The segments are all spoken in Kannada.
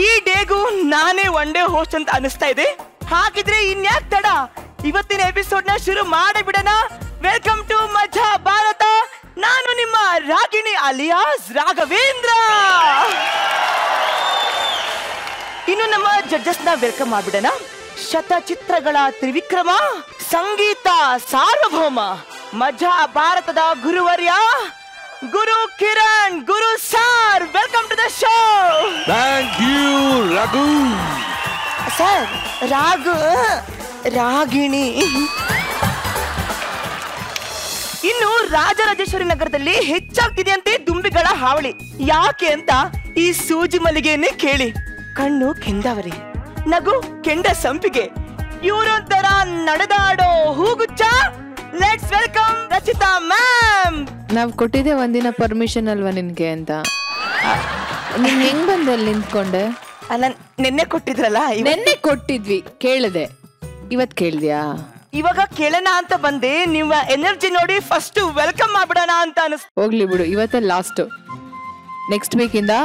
ಈ ಡೇಗೂ ನಾನೇ ಒನ್ ಡೇ ಹೋಸ್ಟ್ ಅಂತ ಅನಿಸ್ತಾ ಇದೆ. ಹಾಗಿದ್ರೆ ಇನ್ಯಾಕ್ ತಡ, ಇವತ್ತಿನ ಎಪಿಸೋಡ್ ನ ಶುರು ಮಾಡಿಬಿಡೋಣ. Welcome to Maja Bharat. ನಾನು ನಿಮ್ಮ ರಾಗಿಣಿ ಅಲಿಯಾಸ್ ರಾಘವೇಂದ್ರ. ಇನ್ನು ನಮ್ಮ ಜಡ್ಜಸ್ ನ ವೆಲ್ಕಮ್ ಮಾಡ್ಬಿಡೋಣ. ಶತಚಿತ್ರಗಳ ತ್ರಿವಿಕ್ರಮ, ಸಂಗೀತ ಸಾರ್ವಭೌಮ, ಮಜಾ ಭಾರತದ ಗುರುವರ್ಯ Guru Kiran Guru sir. Welcome to the show. Thank you Raghu sir. Ragini. ಇನ್ನು ರಾಜರಾಜೇಶ್ವರಿ ನಗರದಲ್ಲಿ ಹೆಚ್ಚಾಗ್ತಿದೆಯಂತೆ ದುಂಬಿಗಳ ಹಾವಳಿ. ಯಾಕೆ ಅಂತ ಈ ಸೂಜಿ ಮಲ್ಲಿಗೆಯನ್ನೇ ಕೇಳಿ. ಕಣ್ಣು ಕೆಂದಾವರಿ, ನಗು ಕೆಂಡ ಸಂಪಿಗೆ, ಇವರೊಂಥರ ನಡೆದಾಡೋ ಹೂಗುಚ್ಚ. Let's welcome Rachita ma'am. ನಾವ್ ಕೊಟ್ಟಿದ್ದೆ ಒಂದಿನ ಪರ್ಮಿಷನ್ ಅಲ್ವಾ ನಿನ್ಗೆ ಅಂತ. ನೀನ್ ಹೆಂಗ್ ಬಂದಲ್ಲಿ ನಿಂತ್ಕೊಂಡೆ? ಅಲ್ಲ, ನಿನ್ನೆ ಕೊಟ್ಟಿದ್ರಲ್ಲ. ನೆನ್ನೆ ಕೊಟ್ಟಿದ್ವಿ, ಕೇಳಿದೆ. ಇವತ್ ಕೇಳಿದ್ಯಾ? ಇವಾಗ ಕೇಳೋಣ ಅಂತ ಬಂದೆ. ನಿಮ್ಮ ಎನರ್ಜಿ ನೋಡಿ ಫಸ್ಟ್ ವೆಲ್ಕಮ್ ಮಾಡ್ಬಿಡೋಣ ಅಂತ ಅನಿಸ್ತು. ಹೋಗ್ಲಿ ಬಿಡು, ಇವತ್ತೇ ಲಾಸ್ಟ್. ನೆಕ್ಸ್ಟ್ ವೀಕ್ ಇಂದ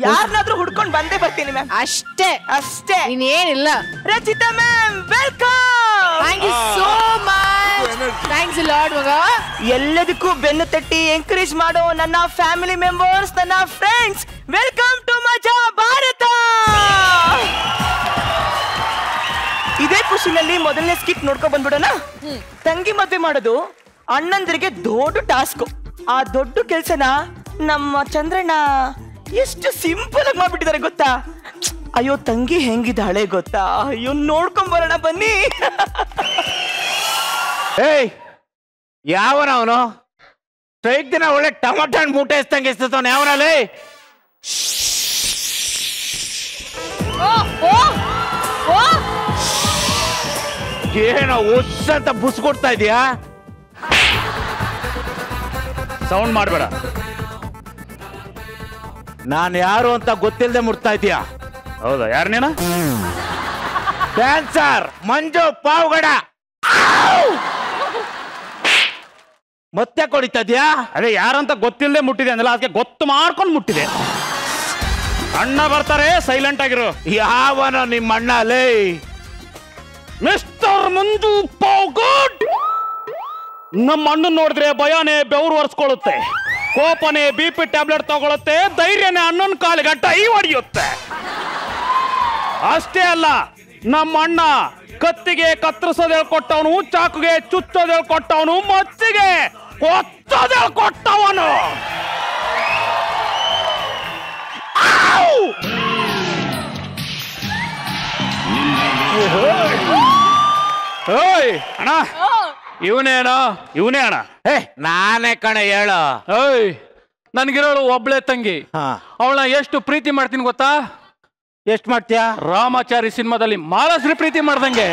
ಯಾರನ್ನಾದ್ರೂ ಹುಡ್ಕೊಂಡು ಬಂದೇ ಬರ್ತೀನಿ ಮ್ಯಾಮ್. ಅಷ್ಟೇ ಅಷ್ಟೇ, ಇನ್ನೇನಿಲ್ಲ. Rachita ma'am welcome. Thank you so much. Thanks a lot ಮಗ. ಎಲ್ಲದಕ್ಕೂ ಬೆನ್ನು ತಟ್ಟಿ ಎಂಕರೇಜ್ ಮಾಡೋ ನನ್ನ ಫ್ಯಾಮಿಲಿ ಮೆಂಬರ್ಸ್, ನನ್ನ friends, welcome to Maja Bharatha. ಇದೇ ಖುಷಿನಲ್ಲಿ ಮೊದಲನೇ ಸ್ಕಿಪ್ ನೋಡ್ಕೊಂಡ್ ಬಂದ್ಬಿಡೋಣ. ತಂಗಿ ಮದ್ವೆ ಮಾಡೋದು ಅಣ್ಣಂದ್ರಿಗೆ ದೊಡ್ಡ ಟಾಸ್ಕ್. ಆ ದೊಡ್ಡ ಕೆಲ್ಸನ ನಮ್ಮ ಚಂದ್ರಣ್ಣ ಎಷ್ಟು ಸಿಂಪಲ್ ಆಗಿ ಮಾಡ್ಬಿಟ್ಟಿದ್ದಾರೆ ಗೊತ್ತಾ. ಅಯ್ಯೋ ತಂಗಿ ಹೆಂಗಿದ್ದಾಳೆ ಗೊತ್ತಾ. ಅಯ್ಯೋ ನೋಡ್ಕೊಂಡ್ ಬರೋಣ ಬನ್ನಿ. ಏಯ್, ಯಾವನವನು? ಸ್ಟ್ರೈಕ್ ದಿನ ಒಳ್ಳೆ ಟೊಮಟೊ ಹಣ್ಣು ಮೂಟೆ ಎಸ್ತಂಗೆ ಎಸ್ತವನ ಯಾವನಲ್ಲಿ? ಏನೋ ಉಸ್ ಅಂತ ಬುಸ್ ಕೊಡ್ತಾ ಇದೀಯಾ? ಸೌಂಡ್ ಮಾಡ್ಬೇಡ. ನಾನು ಯಾರು ಅಂತ ಗೊತ್ತಿಲ್ಲದೆ ಮುಟ್ತಾ ಇದೀಯಾ? ಹೌದಾ? ಯಾರು ನೀನು? ಡ್ಯಾನ್ಸರ್ ಮಂಜು ಪಾವಗಡ. ಮತ್ತೆ ಕೊಡಿತಾ ಇದೀಯಾ? ಅದೇ ಯಾರಂತ ಗೊತ್ತಿಲ್ಲದೆ ಮುಟ್ಟಿದೆ ಅಂದಲ್ಲ, ಅದಕ್ಕೆ ಗೊತ್ತು ಮಾಡ್ಕೊಂಡು ಮುಟ್ಟಿದೆ. ಅಣ್ಣ ಬರ್ತಾರೆ, ಸೈಲೆಂಟ್ ಆಗಿರು. ಯಾವನ ನಿಮ್ಮ ಅಣ್ಣ? ಲೇ ಮಿಸ್ಟರ್ ಮಂಜು ಪಾವ್ಗಡ್. ನಮ್ಮ ಅಣ್ಣ ನೋಡಿದ್ರೆ ಭಯನೇ ಬೆವರು ಒರೆಸ್ಕೊಳ್ಳುತ್ತೆ, ಕೋಪನೇ BP ಟ್ಯಾಬ್ಲೆಟ್ ತಗೊಳುತ್ತೆ, ಧೈರ್ಯನೇ ಅಣ್ಣನ ಕಾಲಿಗೆ ಟೈ ಹೊಡೆಯುತ್ತೆ. ಅಷ್ಟೇ ಅಲ್ಲ, ನಮ್ಮ ಅಣ್ಣ ಕತ್ತಿಗೆ ಕತ್ತರಿಸೋದ್ ಹೇಳ್ಕೊಟ್ಟವನು, ಚಾಕುಗೆ ಚುಚ್ಚೋದ್ ಹೇಳ್ಕೊಟ್ಟವನು, ಮಚ್ಚಿಗೆ ಕೊಚ್ಚೋದ್ ಹೇಳ್ಕೊಟ್ಟವನು. ಅಣ್ಣ ಇವನೇನೋ? ಇವನೇ ಅಣ್ಣ. ನಾನೇ ಕಣ ಹೇಳು. ಏಯ್, ನನ್ಗಿರೋಳು ಒಬ್ಳೆ ತಂಗಿ. ಅವಳನ್ನ ಎಷ್ಟು ಪ್ರೀತಿ ಮಾಡ್ತೀನಿ ಗೊತ್ತಾ? ಎಷ್ಟು ಮಾಡ್ತೀಯಾ? ರಾಮಾಚಾರಿ ಸಿನಿಮಾದಲ್ಲಿ ಮಾಲಾಶ್ರೀ ಪ್ರೀತಿ ಮಾಡ್ದಂಗೆ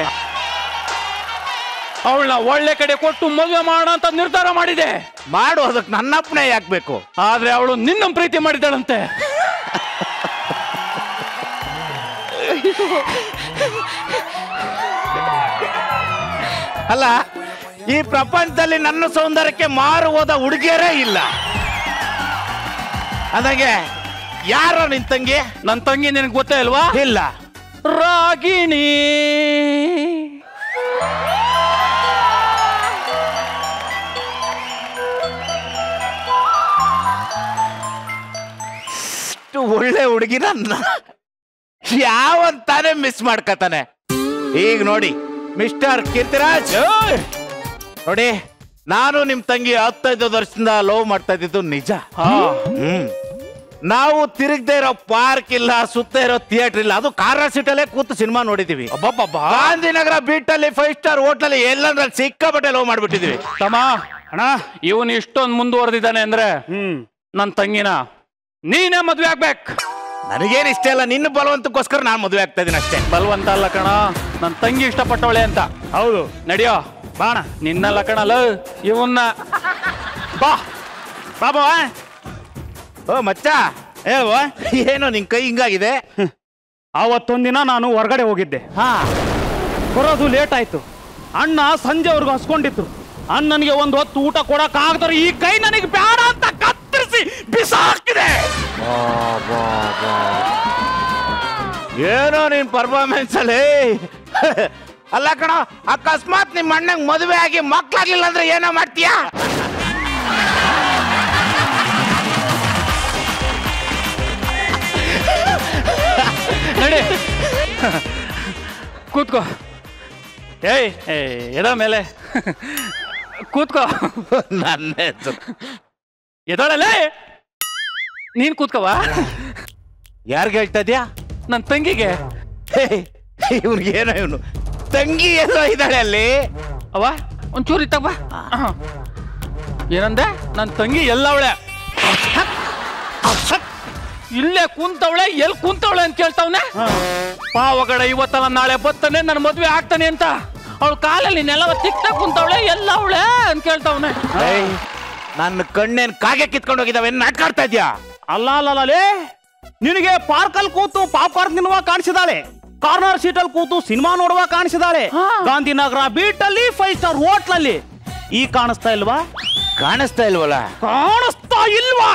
ಅವಳನ್ನ ಒಳ್ಳೆ ಕಡೆ ಕೊಟ್ಟು ಮದುವೆ ಮಾಡೋಣ ಅಂತ ನಿರ್ಧಾರ ಮಾಡಿದೆ. ಮಾಡು, ಅದಕ್ಕೆ ನನ್ನಪ್ಪನೇ ಯಾಕಬೇಕು? ಆದ್ರೆ ಅವಳು ನಿನ್ನ ಪ್ರೀತಿ ಮಾಡಿದ್ದಾಳಂತೆ. ಅಲ್ಲ, ಈ ಪ್ರಪಂಚದಲ್ಲಿ ನನ್ನ ಸೌಂದರ್ಯಕ್ಕೆ ಮಾರು ಹೋದ ಹುಡುಗಿಯರೇ ಇಲ್ಲ. ಅದಾಗೆ ಯಾರೋ ನಿನ್ ತಂಗಿ? ನನ್ನ ತಂಗಿ ನಿನಗೆ ಗೊತ್ತೇ ಅಲ್ವಾ? ಇಲ್ಲ. ರಾಗಿಣಿ. ಒಳ್ಳೆ ಹುಡುಗಿನ ಯಾವಂತಾನೆ ಮಿಸ್ ಮಾಡ್ಕತಾನೆ. ಈಗ ನೋಡಿ ಮಿಸ್ಟರ್ ಕೀರ್ತಿರಾಜ್, ನೋಡಿ ನಾನು ನಿಮ್ ತಂಗಿ 15 ವರ್ಷದಿಂದ ಲವ್ ಮಾಡ್ತಾ ಇದ್ದಿದ್ದು ನಿಜ. ನಾವು ತಿರುಗದೆ ಇರೋ ಪಾರ್ಕ್ ಇಲ್ಲ, ಸುತ್ತ ಇರೋ ಥಿಯೇಟರ್ ಇಲ್ಲ, ಅದು ಕಾರ್ ಸೀಟಲ್ಲೇ ಕೂತು ಸಿನಿಮಾ ನೋಡಿದೀವಿ. ಗಾಂಧಿನಗರ ಬೀಟಲ್ಲಿ 5 ಸ್ಟಾರ್ ಹೋಟ್ಲಲ್ಲಿ ಎಲ್ಲಂದ್ರೆ ಸಿಕ್ಕಾಪಟ್ಟೆ ಲವ್ ಮಾಡ್ಬಿಟ್ಟಿದೀವಿ. ತಮ್ಮ ಅಣ್ಣ, ಇವನು ಇಷ್ಟೊಂದು ಮುಂದುವರೆದಿದ್ದಾನೆ ಅಂದ್ರೆ ನನ್ನ ತಂಗಿನ ನೀನೇ ಮದ್ವೆ ಆಗ್ಬೇಕು. ನನಗೇನು ಇಷ್ಟ ಇಲ್ಲ, ನಿನ್ನ ಬಲವಂತಕ್ಕೋಸ್ಕರ ನಾನು ಮದುವೆ ಆಗ್ತಾ ಇದೀನಿ ಅಷ್ಟೇ. ಬಲವಂತ ಅಲ್ಲ ಕಣ, ನನ್ನ ತಂಗಿ ಇಷ್ಟಪಟ್ಟವಳೆ ಅಂತ. ಹೌದು, ನಡಿಯೋ ಬಾಣ. ನಿನ್ನಲ್ಲ ಕಣಲ್ಲ, ಇವನ್ನ ಬಾ ಬಾಬಾ. ಓ ಮಚ್ಚ, ಹೇಳುವ ಏನೋ ನಿನ್ ಕೈ ಹಿಂಗಾಗಿದೆ? ಆವತ್ತೊಂದಿನ ನಾನು ಹೊರಗಡೆ ಹೋಗಿದ್ದೆ. ಬರೋದು ಲೇಟ್ ಆಯ್ತು. ಅಣ್ಣ ಸಂಜೆವರೆಗೂ ಹಸ್ಕೊಂಡಿತ್ತು. ಅಣ್ಣನಿಗೆ ಒಂದು ಹೊತ್ತು ಊಟ ಕೊಡಕ್ ಆಗದ್ರೆ ಈ ಕೈ ನನಗೆ ಬೇಡ ಅಂತ ಕತ್ತರಿಸಿ ಬಿಸಾಕಿದೆ. ಏನೋ ನೀನ್ ಪರ್ಫಾರ್ಮೆನ್ಸ್ ಅಲ್ಲಿ ಅಲ್ಲ ಕಣ, ಅಕಸ್ಮಾತ್ ನಿಮ್ಮ ಅಣ್ಣಂಗ್ ಮದುವೆ ಆಗಿ ಮಕ್ಳಾಗ್ಲಿಲ್ಲ ಅಂದ್ರೆ ಏನೋ ಮಾಡ್ತೀಯಾ? ನಡಿ ಕೂತ್ಕೋ. ಏಯ್ ಎದ ಮೇಲೆ ಕೂತ್ಕೋ. ನನ್ನ ಎದೋಳಲ್ಲೇ ನೀನ್ ಕೂತ್ಕೋವಾ? ಯಾರ್ಗೆ ಹೇಳ್ತಾ ಇದ್ಯಾ? ನನ್ನ ತಂಗಿಗೆ. ಇವ್ನಿಗೇನೋ ಇವನು ತಂಗಿ ಏನೋ ಇದ್ದಾಳೆ ಅಲ್ಲಿ. ಅವ ಒಂಚೂರು ಇತ್ತವ. ಏನಂದೆ? ನನ್ನ ತಂಗಿ ಎಲ್ಲವಳೆ ಇಲ್ಲೇ ಕುಂತವಳೆ, ಎಲ್ಲಿ ಕುಂತವಳೆ ಅಂತ ಕೇಳ್ತಾವನೆ. ಪಾವಗಡ ಇವತ್ತಲ್ಲ ನಾಳೆ ಬತ್ತಾನೆ, ನನ್ನ ಮದ್ವೆ ಆಗ್ತಾನೆ ಅಂತ ಅವಳ ಕಾಲಲ್ಲಿ ನೆಲವ ತಿಕ್ತ ಕುಂತವಳೆ, ಎಲ್ಲವಳೆ ಅಂತ ಕೇಳ್ತಾವನೆ. ನನ್ನ ಕಣ್ಣೇನ್ ಕಾಗೆ ಕಿತ್ಕೊಂಡು ಹೋಗಿದ್ದಾವೆ, ನಾಟಕ ಆಡ್ತಾ ಇದ್ಯಾ? ಅಲ್ಲೇ ನಿನಗೆ ಪಾರ್ಕಲ್ಲಿ ಕೂತು ಪಾಪ್ಕಾರ್ನ್ ತಿನ್ನುವ ಕಾಣಿಸಿದಾಳೆ, ಕಾರ್ನರ್ ಸೀಟ್ ಅಲ್ಲಿ ಕೂತು ಸಿನಿಮಾ ನೋಡುವ ಕಾಣಿಸಿದಾಳೆ, ಗಾಂಧಿನಗರ ಬೀಟ್ ಅಲ್ಲಿ 5 ಸ್ಟಾರ್ ಹೋಟ್ಲಲ್ಲಿ. ಈ ಕಾಣಿಸ್ತಾ ಇಲ್ವಾ? ಕಾಣಿಸ್ತಾ ಇಲ್ವಲ್ಲ? ಕಾಣಿಸ್ತಾ ಇಲ್ವಾ?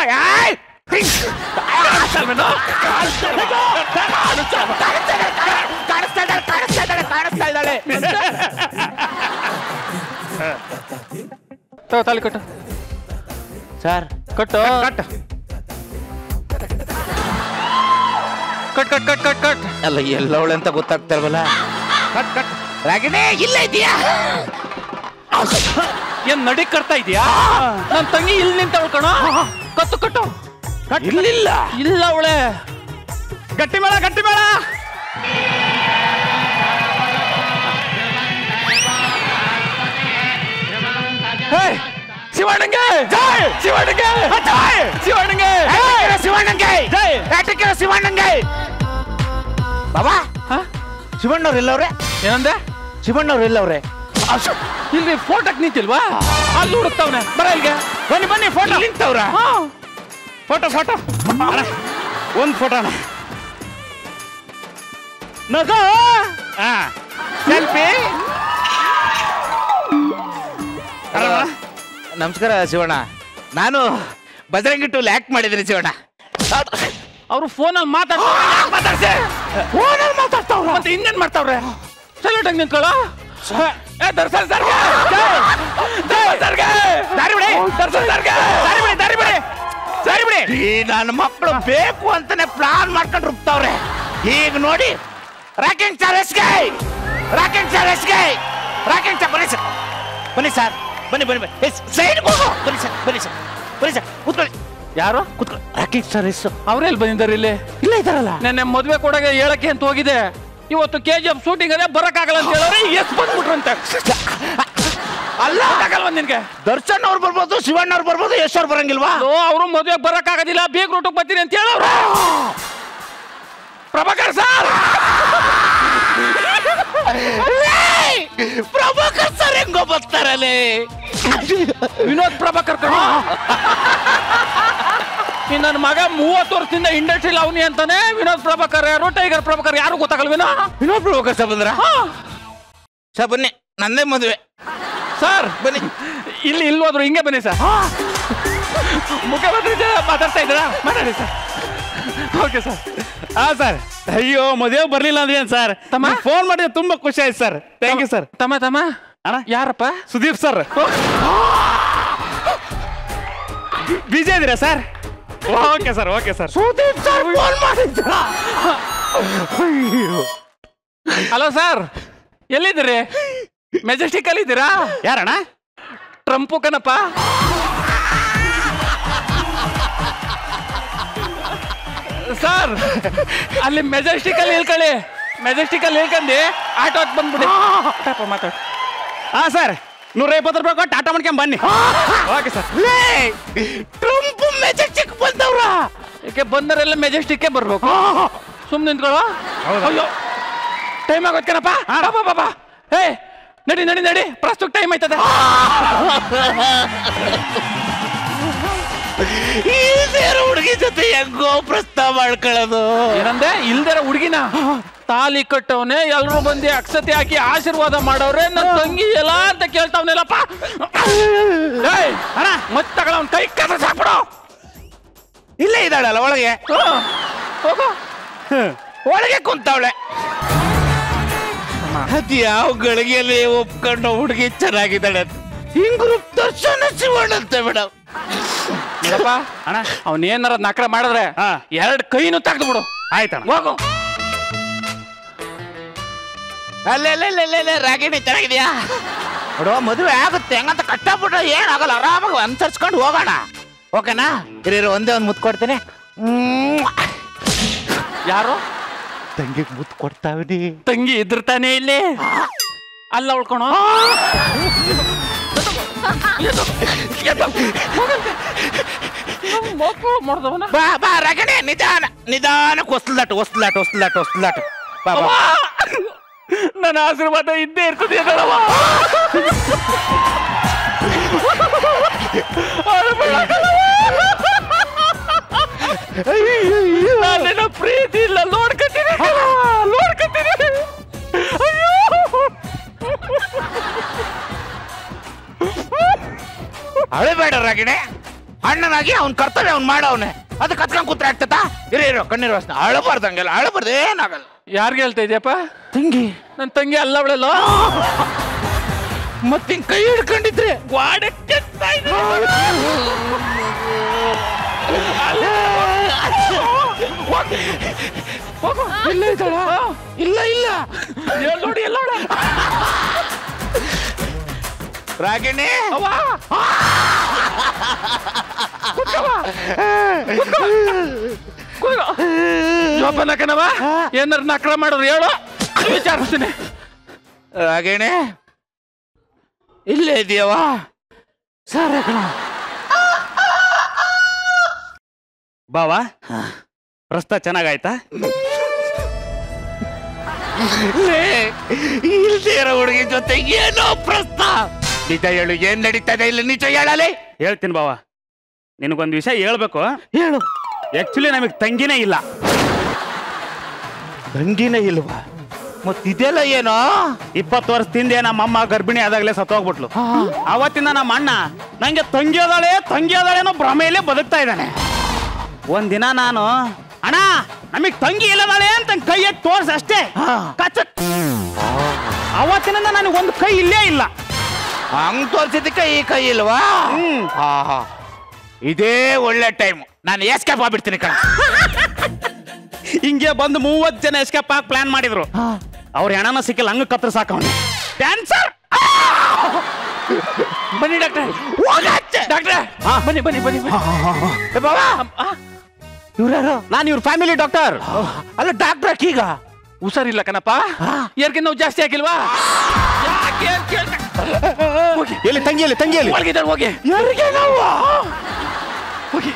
ಕಾಣಿಸ್ತಾ ಇದ್ದಾಳೆ. ತಾಲಿ ಕಟ್ಟು ಸರ್, ಕಟ್ಟು cut cut cut cut cut cut. ಅಲ್ಲ ಎಲ್ಲವಳೆ ಅಂತ ಗೊತ್ತಾಗ್ತಾ ಇಲ್ವಲ್ಲ? Cut cut. ರಾಗಿಣಿ ಇಲ್ಲ ಇದೆಯಾ? ಏನ್ ನಡಿ ಕಟ್ತಾ ಇದೀಯಾ? ನನ್ ತಂಗಿ ಇಲ್ಲಿ ನಿಂತವಳು ಕಣ. ಕತ್ತು ಕಟ್ಟು. ಇರ್ಲಿಲ್ಲ. ಇಲ್ಲ ಅವಳೆ. ಗಟ್ಟಿ ಮೇಳ ಗಟ್ಟಿ ಮೇಳ. ಶಿವಣ್ಣಂಗೆ ಜೈ, ಶಿವಣ್ಣಂಗೆ ಜೈ, ಶಿವಣ್ಣಂಗೆ ಶಿವಣ್ಣಂಗೆ ಜೈ, ಶಿವಣ್ಣಂಗೆ. ಬಾಬಾ, ಶಿವಣ್ಣವ್ರು ಎಲ್ಲವ್ರೆ? ಏನಂದೆ? ಶಿವಣ್ಣವ್ರು ಎಲ್ಲವ್ರೆ? ಇಲ್ಲಿ ಫೋಟೋಕ್ ನಿಂತಿಲ್ವಾ? ಅಲ್ಲಿ ಹುಡುಕ್ತಾವ್ನೆ. ಬರ ಇಲ್ಲಿಗೆ. ಬನ್ನಿ ಬನ್ನಿ, ಫೋಟೋ ನಿಂತವ್ರ? ಫೋಟೋ ಫೋಟೋ ಒಂದು ಫೋಟೋ ನಗ ಸೆಲ್ಫಿ. ನಮಸ್ಕಾರ ಶಿವಣ್ಣ, ನಾನು ಬಜರಂಗಿಟ್ಟು ಲ್ಯಾಕ್ ಮಾಡಿದ್ದೀನಿ ಶಿವಣ್ಣ. ಅವರು ಫೋನಲ್ಲಿ ಮಾತಾಡ್ತಾವ್ರೆ. ಮತ್ತೆ ಇನ್ನೇನ್ ಮಾಡ್ತಾವ್ರೆ? ಸೆಲ್ಯೂಟ್ ಹಂಗೆ ನಿಂತ್ಕೊಳ್ಳ. ದರ್ಶನ್ ಸರ್ಗೆ ಸರಿ ಬಿಡಿ. ಈ ನನ್ನ ಮಕ್ಕಳು ಬೇಕು ಅಂತಾನೆ ಪ್ಲಾನ್ ಮಾಡ್ಕೊಂಡು ರುಬ್ತಾವ್ರೆ. ಈಗ ನೋಡಿ, ರಾಕಿಂಗ್ ಸ್ಟಾರ್ ಎಸ್ಗೆ, ರಾಕಿಂಗ್ ಸ್ಟಾರ್ ಎಸ್ಗೆ, ರಾಕಿಂಗ್ ಸ್ಟಾರ್. ಬನ್ನಿ ಸರ್, ಬನ್ನಿ ಸರ್, ಬನ್ನಿ ಬನ್ನಿ ಬನ್ನಿ. ಸೈಡ್ ಹೋಗು. ಬನ್ನಿ ಸರ್, ಬನ್ನಿ ಸರ್, ಬನ್ನಿ ಸರ್, ಕೂತ್ಕೊಳ್ಳಿ. ಯಾರು? ಕೂತ್ಕೊಳ್ಳಿ. ರಾಕಿಂಗ್ ಸ್ಟಾರ್ ಎಸ್ ಅವ್ರೆಲ್ಲಿ ಬಂದಿದ್ದಾರೆ? ಇಲ್ಲಿ ಇಲ್ಲ ಇದಾರಲ್ಲ. ನೆನ್ನೆ ಮದ್ವೆ ಕೊಡಗೆ ಹೇಳಕ್ಕೆ ಅಂತ ಹೋಗಿದೆ. ಇವತ್ತು KGF ಶೂಟಿಂಗ್ ಅದೇ ಬರಕ್ಕಾಗಲ್ಲ ಅಂತ ಹೇಳೋರೆ ಎಸ್ ಬಂದ್ಬಿಟ್ರಂತೆ. ಅಲ್ಲ ಆಗಲ್ವ ನಿನ್ಗೆ? ದರ್ಶನ್ ಅವ್ರು ಬರ್ಬೋದು, ಶಿವಣ್ಣ ಅವ್ರು ಬರ್ಬೋದು, ಯಶ್ ಅವ್ರು ಬರಂಗಿಲ್ವಾ? ಅವರು ಮದುವೆಗೆ ಬರಕ್ಕಾಗೋದಿಲ್ಲ, ಬೇಗ ರೂಟಕ್ಕೆ ಬರ್ತೀನಿ ಅಂತ ಹೇಳವ್ರೆ. ಪ್ರಭಾಕರ್ ಸರ್, ಪ್ರಭಾಕರ್ ಸರ್ ಹೆಂಗೋ ಬರ್ತಾರಲ್ಲೇ? ವಿನೋದ್ ಪ್ರಭಾಕರ್ ಕಣ. ನನ್ನ ಮಗ 30 ವರ್ಷದಿಂದ ಇಂಡಸ್ಟ್ರಿಲ್ ಅವನಿ ಅಂತಾನೆ. ವಿನೋದ್ ಪ್ರಭಾಕರ್ ಯಾರು, ಟೈಗರ್ ಪ್ರಭಾಕರ್ ಯಾರು ಗೊತ್ತಾಗಲ್ವೇನೋ? ವಿನೋದ್ ಪ್ರಭಾಕರ್ ಸರ್ ಬಂದ್ರ? ಸರ್ ಬನ್ನಿ, ನಂದೇ ಮದುವೆ. ಸರ್ ಬನ್ನಿ, ಇಲ್ಲಿ ಹೋದ್ರು ಹಿಂಗೆ ಬನ್ನಿ ಸರ್. ಮುಖ್ಯಮಂತ್ರಿ ಮಾತಾಡ್ತಾ ಇದ್ದೀರಾ? ಮಾತಾಡಿ ಸರ್. Okay sir. ಸರ್, ಅಯ್ಯೋ ಮದುವೆ ಬರ್ಲಿಲ್ಲ ಅಂದ್ರೆ ಏನ್ ಸರ್? ತಮ್ಮ ಫೋನ್ ಮಾಡಿದ್ರೆ ತುಂಬಾ ಖುಷಿ ಆಯ್ತು ಸರ್. Thank you sir. ತಮ್ಮ ತಮ್ಮ ಅಣ್ಣ ಯಾರಪ್ಪ? ಸುದೀಪ್ ಸರ್. ಬಿಜಿ ಇದೀರಾ sir? Okay sir, okay sir. Sudeep sir phone ಮಾಡಿದ್ರ? ಹಲೋ ಸರ್, ಎಲ್ಲಿದ್ದೀರಿ? ಮೆಜೆಸ್ಟಿಕ್ ಅಲ್ಲಿ ಇದ್ದೀರಾ? ಯಾರಣ್ಣ? ಟ್ರಂಪು ಕಣಪ್ಪ. ಸರ್ ಅಲ್ಲಿ ಮೆಜೆಸ್ಟಿಕ್ ಅಲ್ಲಿ ಇಳ್ಕೊಳ್ಳಿ. ಮೆಜೆಸ್ಟಿಕ್ ಅಲ್ಲಿ ಇಳ್ಕೊಂಡು ಆಟೋಕ್ ಬಂದ್ಬಿಡಿ. ಮಾತಾಡಿ. ಸರ್, 150 ರೂಪಾಯಿ ಕೊಟ್ಟು ಆಟೋ ಮಾಡ್ಕೊಂಡ್ ಬನ್ನಿ. Okay sir. ಟ್ರಂಪ್ ಮೆಜೆಸ್ಟಿಕ್ ಬಂದವ್ರ? ಯಾಕೆ ಬಂದರೆಲ್ಲ ಮೆಜೆಸ್ಟಿಕ್ಗೆ ಬರ್ಬೇಕು? ಸುಮ್ಮನೆ ನಿಂತ್ಕೊಳ್ಳೋ. ಅಯ್ಯೋ ಟೈಮ್ ಆಗೋತ್ಕನಪ್ಪ. ಬಾಬಾ ಏ ನಡಿ ನಡಿ ನಡಿ, ಪ್ರಸ್ತುತ ಟೈಮ್ ಆಯ್ತದೆ. ಇಲ್ದೇರೋ ಹುಡುಗಿ ಜೊತೆ ಹೆಂಗೋ ಪ್ರಸ್ತಾವ ಮಾಡ್ಕೊಳ್ಳೋದು? ಏನಂದೆ? ಇಲ್ದೇರ ಹುಡುಗಿನ ತಾಲಿ ಕಟ್ಟವನೆ, ಎಲ್ರು ಬಂದು ಅಕ್ಷತೆ ಹಾಕಿ ಆಶೀರ್ವಾದ ಮಾಡವ್ರೆ. ನನ್ನ ತಂಗಿ ಎಲ್ಲ ಅಂತ ಕೇಳ್ತಾವನೆಲ್ಲಪ್ಪ. ಅಣ್ಣ ಮತ್ತೆ ತಗೊಳ, ಅವ್ನ ಕೈ ಕಸ ಸಾಕ್ಬಿಡು. ಇಲ್ಲೇ ಇದ್ದಾಳಲ್ಲ ಒಳಗೆ. ಹೋಗು. ಒಳಗೆ ಕುಂತವಳೆ. ಅದ್ ಯಾವ ಗಳಿಗೆಯಲ್ಲಿ ಒಪ್ಕೊಂಡು ಹುಡುಗಿ ಚೆನ್ನಾಗಿದ್ದಾಳೆ ಅಂತ ಹಿಂಗ್ರು ದರ್ಶನ ಶಿವಣ್ಣಂತೆ ಮೇಡಮ್. ನೋಡಪ್ಪ ಅಣ್ಣ ಅವ್ನ ಏನಾರ ನಕರ ಮಾಡಿದ್ರೆ 2 ಕೈನೂ ತೆಗೆದು ಬಿಡು. ಆಯ್ತಣ್ಣ ಹೋಗು. ಅಲ್ಲೇ ರಾಗಿಣಿ ಚೆನ್ನಾಗಿದ್ಯಾ ನೋಡುವ, ಮದುವೆ ಆಗುತ್ತೆ ಹೆಂಗಂತ ಕಷ್ಟಪಟ್ಟು ಏನಾಗಲ್ಲ, ಆರಾಮಾಗಿ ಅನುಸರಿಸ್ಕೊಂಡು ಹೋಗೋಣ. ಓಕೆನಾ? ಇರೋ ಒಂದೇ ಒಂದು ಮುತ್ತು ಕೊಡ್ತೇನೆ. ಯಾರು? ತಂಗಿಗೆ ಮುತ್ತು ಕೊಡ್ತಾವಿನಿ. ತಂಗಿ ಇದ್ರ ತಾನೇ ಇಲ್ಲಿ ಅಲ್ಲ ಉಳ್ಕೊಣ. ಬಾ ಬಾ ರಾಗಿಣಿ, ನಿಧಾನಕ್ಕೆ ಹೊಸ್ಲಾಟ. ನನ್ನ ಆಶೀರ್ವಾದ ಇದ್ದೇ ಇರ್ತದೆ. ನನ್ನ ಪ್ರೀತಿ ಇಲ್ಲ ನೋಡ್ಕತ್ತೀನಿ. ಅಳಬೇಡ ರಾಗಿಣಿ, ಅಣ್ಣನಾಗಿ ಅವ್ನ ಕರ್ತವ್ಯ ಅವ್ನು ಮಾಡವನೆ, ಅದು ಕತ್ಕೊಂಡ್ ಕೂತ್ರೆ ಆಗ್ತತಾ? ಇರೋ ಕಣ್ಣೀರು ವಾಸನೆ. ಅಳಬಾರ್ದಂಗೆಲ್ಲ, ಅಳಬಾರ್ದು, ಏನಾಗಲ್ಲ. ಯಾರ್ಗೆ ಹೇಳ್ತಾ ಇದೆಯಪ್ಪ? ತಂಗಿ, ನನ್ನ ತಂಗಿ ಅಲ್ಲ ಅವಳೆಲ್ಲ. ಮತ್ತೆ ಕೈ ಹಿಡ್ಕೊಂಡಿದ್ರೆ ಗಾಡಕ್ಕೆ ಇಲ್ಲ ಇದ್ದಾಳ? ಇಲ್ಲ ನೋಡಿ ಎಲ್ಲ ರಾಗಿಣಿ, ಜೋಪಾನಕನವ ಏನಾರ ನಕರ ಮಾಡೋರು ಹೇಳು, ವಿಚಾರಿಸ್ತೀನಿ. ರಾಗಿಣಿ ಇಲ್ಲೇ ಇದೆಯವ? ಸರಿ ಕಣ. ಬಾವಾ ಪ್ರಸ್ತ ಚೆನ್ನಾಗಾಯ್ತಾ? ಇಲ್ದೇ ಇರೋ ಹುಡುಗಿ ಜೊತೆ ಏನೋ ಪ್ರಸ್ತ. ನಿಜ ಹೇಳು, ಏನ್ ನಡೀತದೆ ಇಲ್ಲಿ? ನಿಜ ಹೇಳಲಿ. ಹೇಳ್ತೀನಿ ಬಾವ, ನಿನಗೊಂದು ವಿಷಯ ಹೇಳ್ಬೇಕು. ಹೇಳು. ಆಕ್ಚುಲಿ ನಮಗೆ ತಂಗಿನೇ ಇಲ್ಲ. ತಂಗಿನೇ ಇಲ್ವಾ? ಮತ್ತಿದೆಲ್ಲ ಏನೋ? 20 ವರ್ಷದಿಂದ ನಮ್ಮಮ್ಮ ಗರ್ಭಿಣಿ ಆದಾಗಲೇ ಸತ್ತೋಗ್ಬಿಟ್ಲು. ಅವತ್ತಿಂದ ನಮ್ಮ ಅಣ್ಣ ನಂಗೆ ತಂಗಿ ಅದಾಳೇನೋ ಭ್ರಮೆಯಲ್ಲೇ ಬದುಕ್ತಾ ಇದ್ದಾನೆ. ಒಂದಿನ ನಾನು ಅಣ್ಣ ನಮಗ್ ತಂಗಿ ಇಲ್ಲದಾಳೆ ಅಂತ ಕೈ ಎತ್ತಿ ತೋರ್ಸ ಅಷ್ಟೇ, ಅವತ್ತಿನಿಂದ ನನಗೆ ಒಂದು ಕೈ ಇಲ್ಲೇ ಇಲ್ಲ. ಹಂಗ್ ತೋರ್ಸಿದ್ದಕ್ಕೆ ಈ ಕೈ ಇಲ್ವಾ? ಇದೇ ಒಳ್ಳೆ ಟೈಮ್, ನಾನು ಎಸ್ಕೇಪ್ ಆಗ್ಬಿಡ್ತೀನಿ ಕಣ. ಹಿಂಗೆ ಬಂದು 30 ಜನ ಎಸ್ಕೇಪ್ ಆಗಿ ಪ್ಲಾನ್ ಮಾಡಿದ್ರು. ಅವ್ರ ಹೆಣನ ಸಿಕ್ಕಿಲ್ಲ, ಹಂಗ ಕತ್ರ ಸಾಕವನೆ. ಕ್ಯಾನ್ಸರ್. ಬನ್ನಿ ಡಾಕ್ಟ್ರೆ, ಡಾಕ್ಟ್ರೆ ಬನ್ನಿ. ಬಾಬಾ, ಇವ್ರ್ಯಾರು? ನಾನು ಇವ್ರ ಫ್ಯಾಮಿಲಿ ಡಾಕ್ಟರ್. ಅಲ್ಲ ಡಾಕ್ಟ್ರ್ ಈಗ ಹುಷಾರಿಲ್ಲ ಕಣಪ್ಪ. ಯಾರಿಗೆ ನೋವು ಜಾಸ್ತಿ ಆಗಿಲ್ವಾ? ಎಲ್ಲಿ ತಂಗಿಯಲ್ಲಿ ಒಳಗಿದ್ದಾರೆ, ಹೋಗಿ. ಯಾರಿಗೆ ನೋವು? ಹೋಗಿ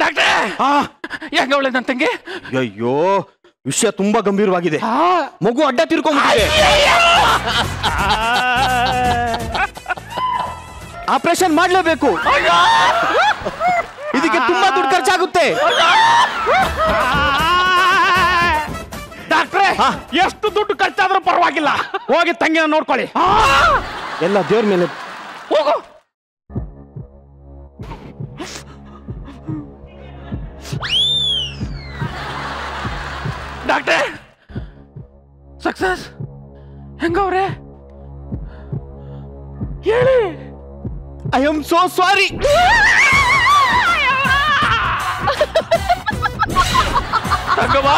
ಡಾಕ್ಟ್ರೆ. ಹೆಂಗ ಅವಳೆ ನನ್ನ ತಂಗಿ? ಅಯ್ಯೋ, ವಿಷಯ ತುಂಬಾ ಗಂಭೀರವಾಗಿದೆ. ಮಗು ಅಡ್ಡ ತಿರ್ಕೊಂಡ್ಬಿಟ್ಟಿದೆ. ಆಪರೇಷನ್ ಮಾಡ್ಲೇಬೇಕು. ಇದಕ್ಕೆ ತುಂಬಾ ದುಡ್ಡು ಖರ್ಚಾಗುತ್ತೆ. ಡಾಕ್ಟ್ರೆ, ಎಷ್ಟು ದುಡ್ಡು ಖರ್ಚಾದ್ರೂ ಪರವಾಗಿಲ್ಲ, ಹೋಗಿ ತಂಗಿನ ನೋಡ್ಕೊಳ್ಳಿ. ಎಲ್ಲ ದೇವ್ರ ಮೇಲೆ ಹೋಗು. ಡಾಕ್ಟ್ರೆ, ಸಕ್ಸಸ್ ಹೆಂಗವ್ರೆ ಹೇಳಿ. I am so sorry. ತಂಗವಾ,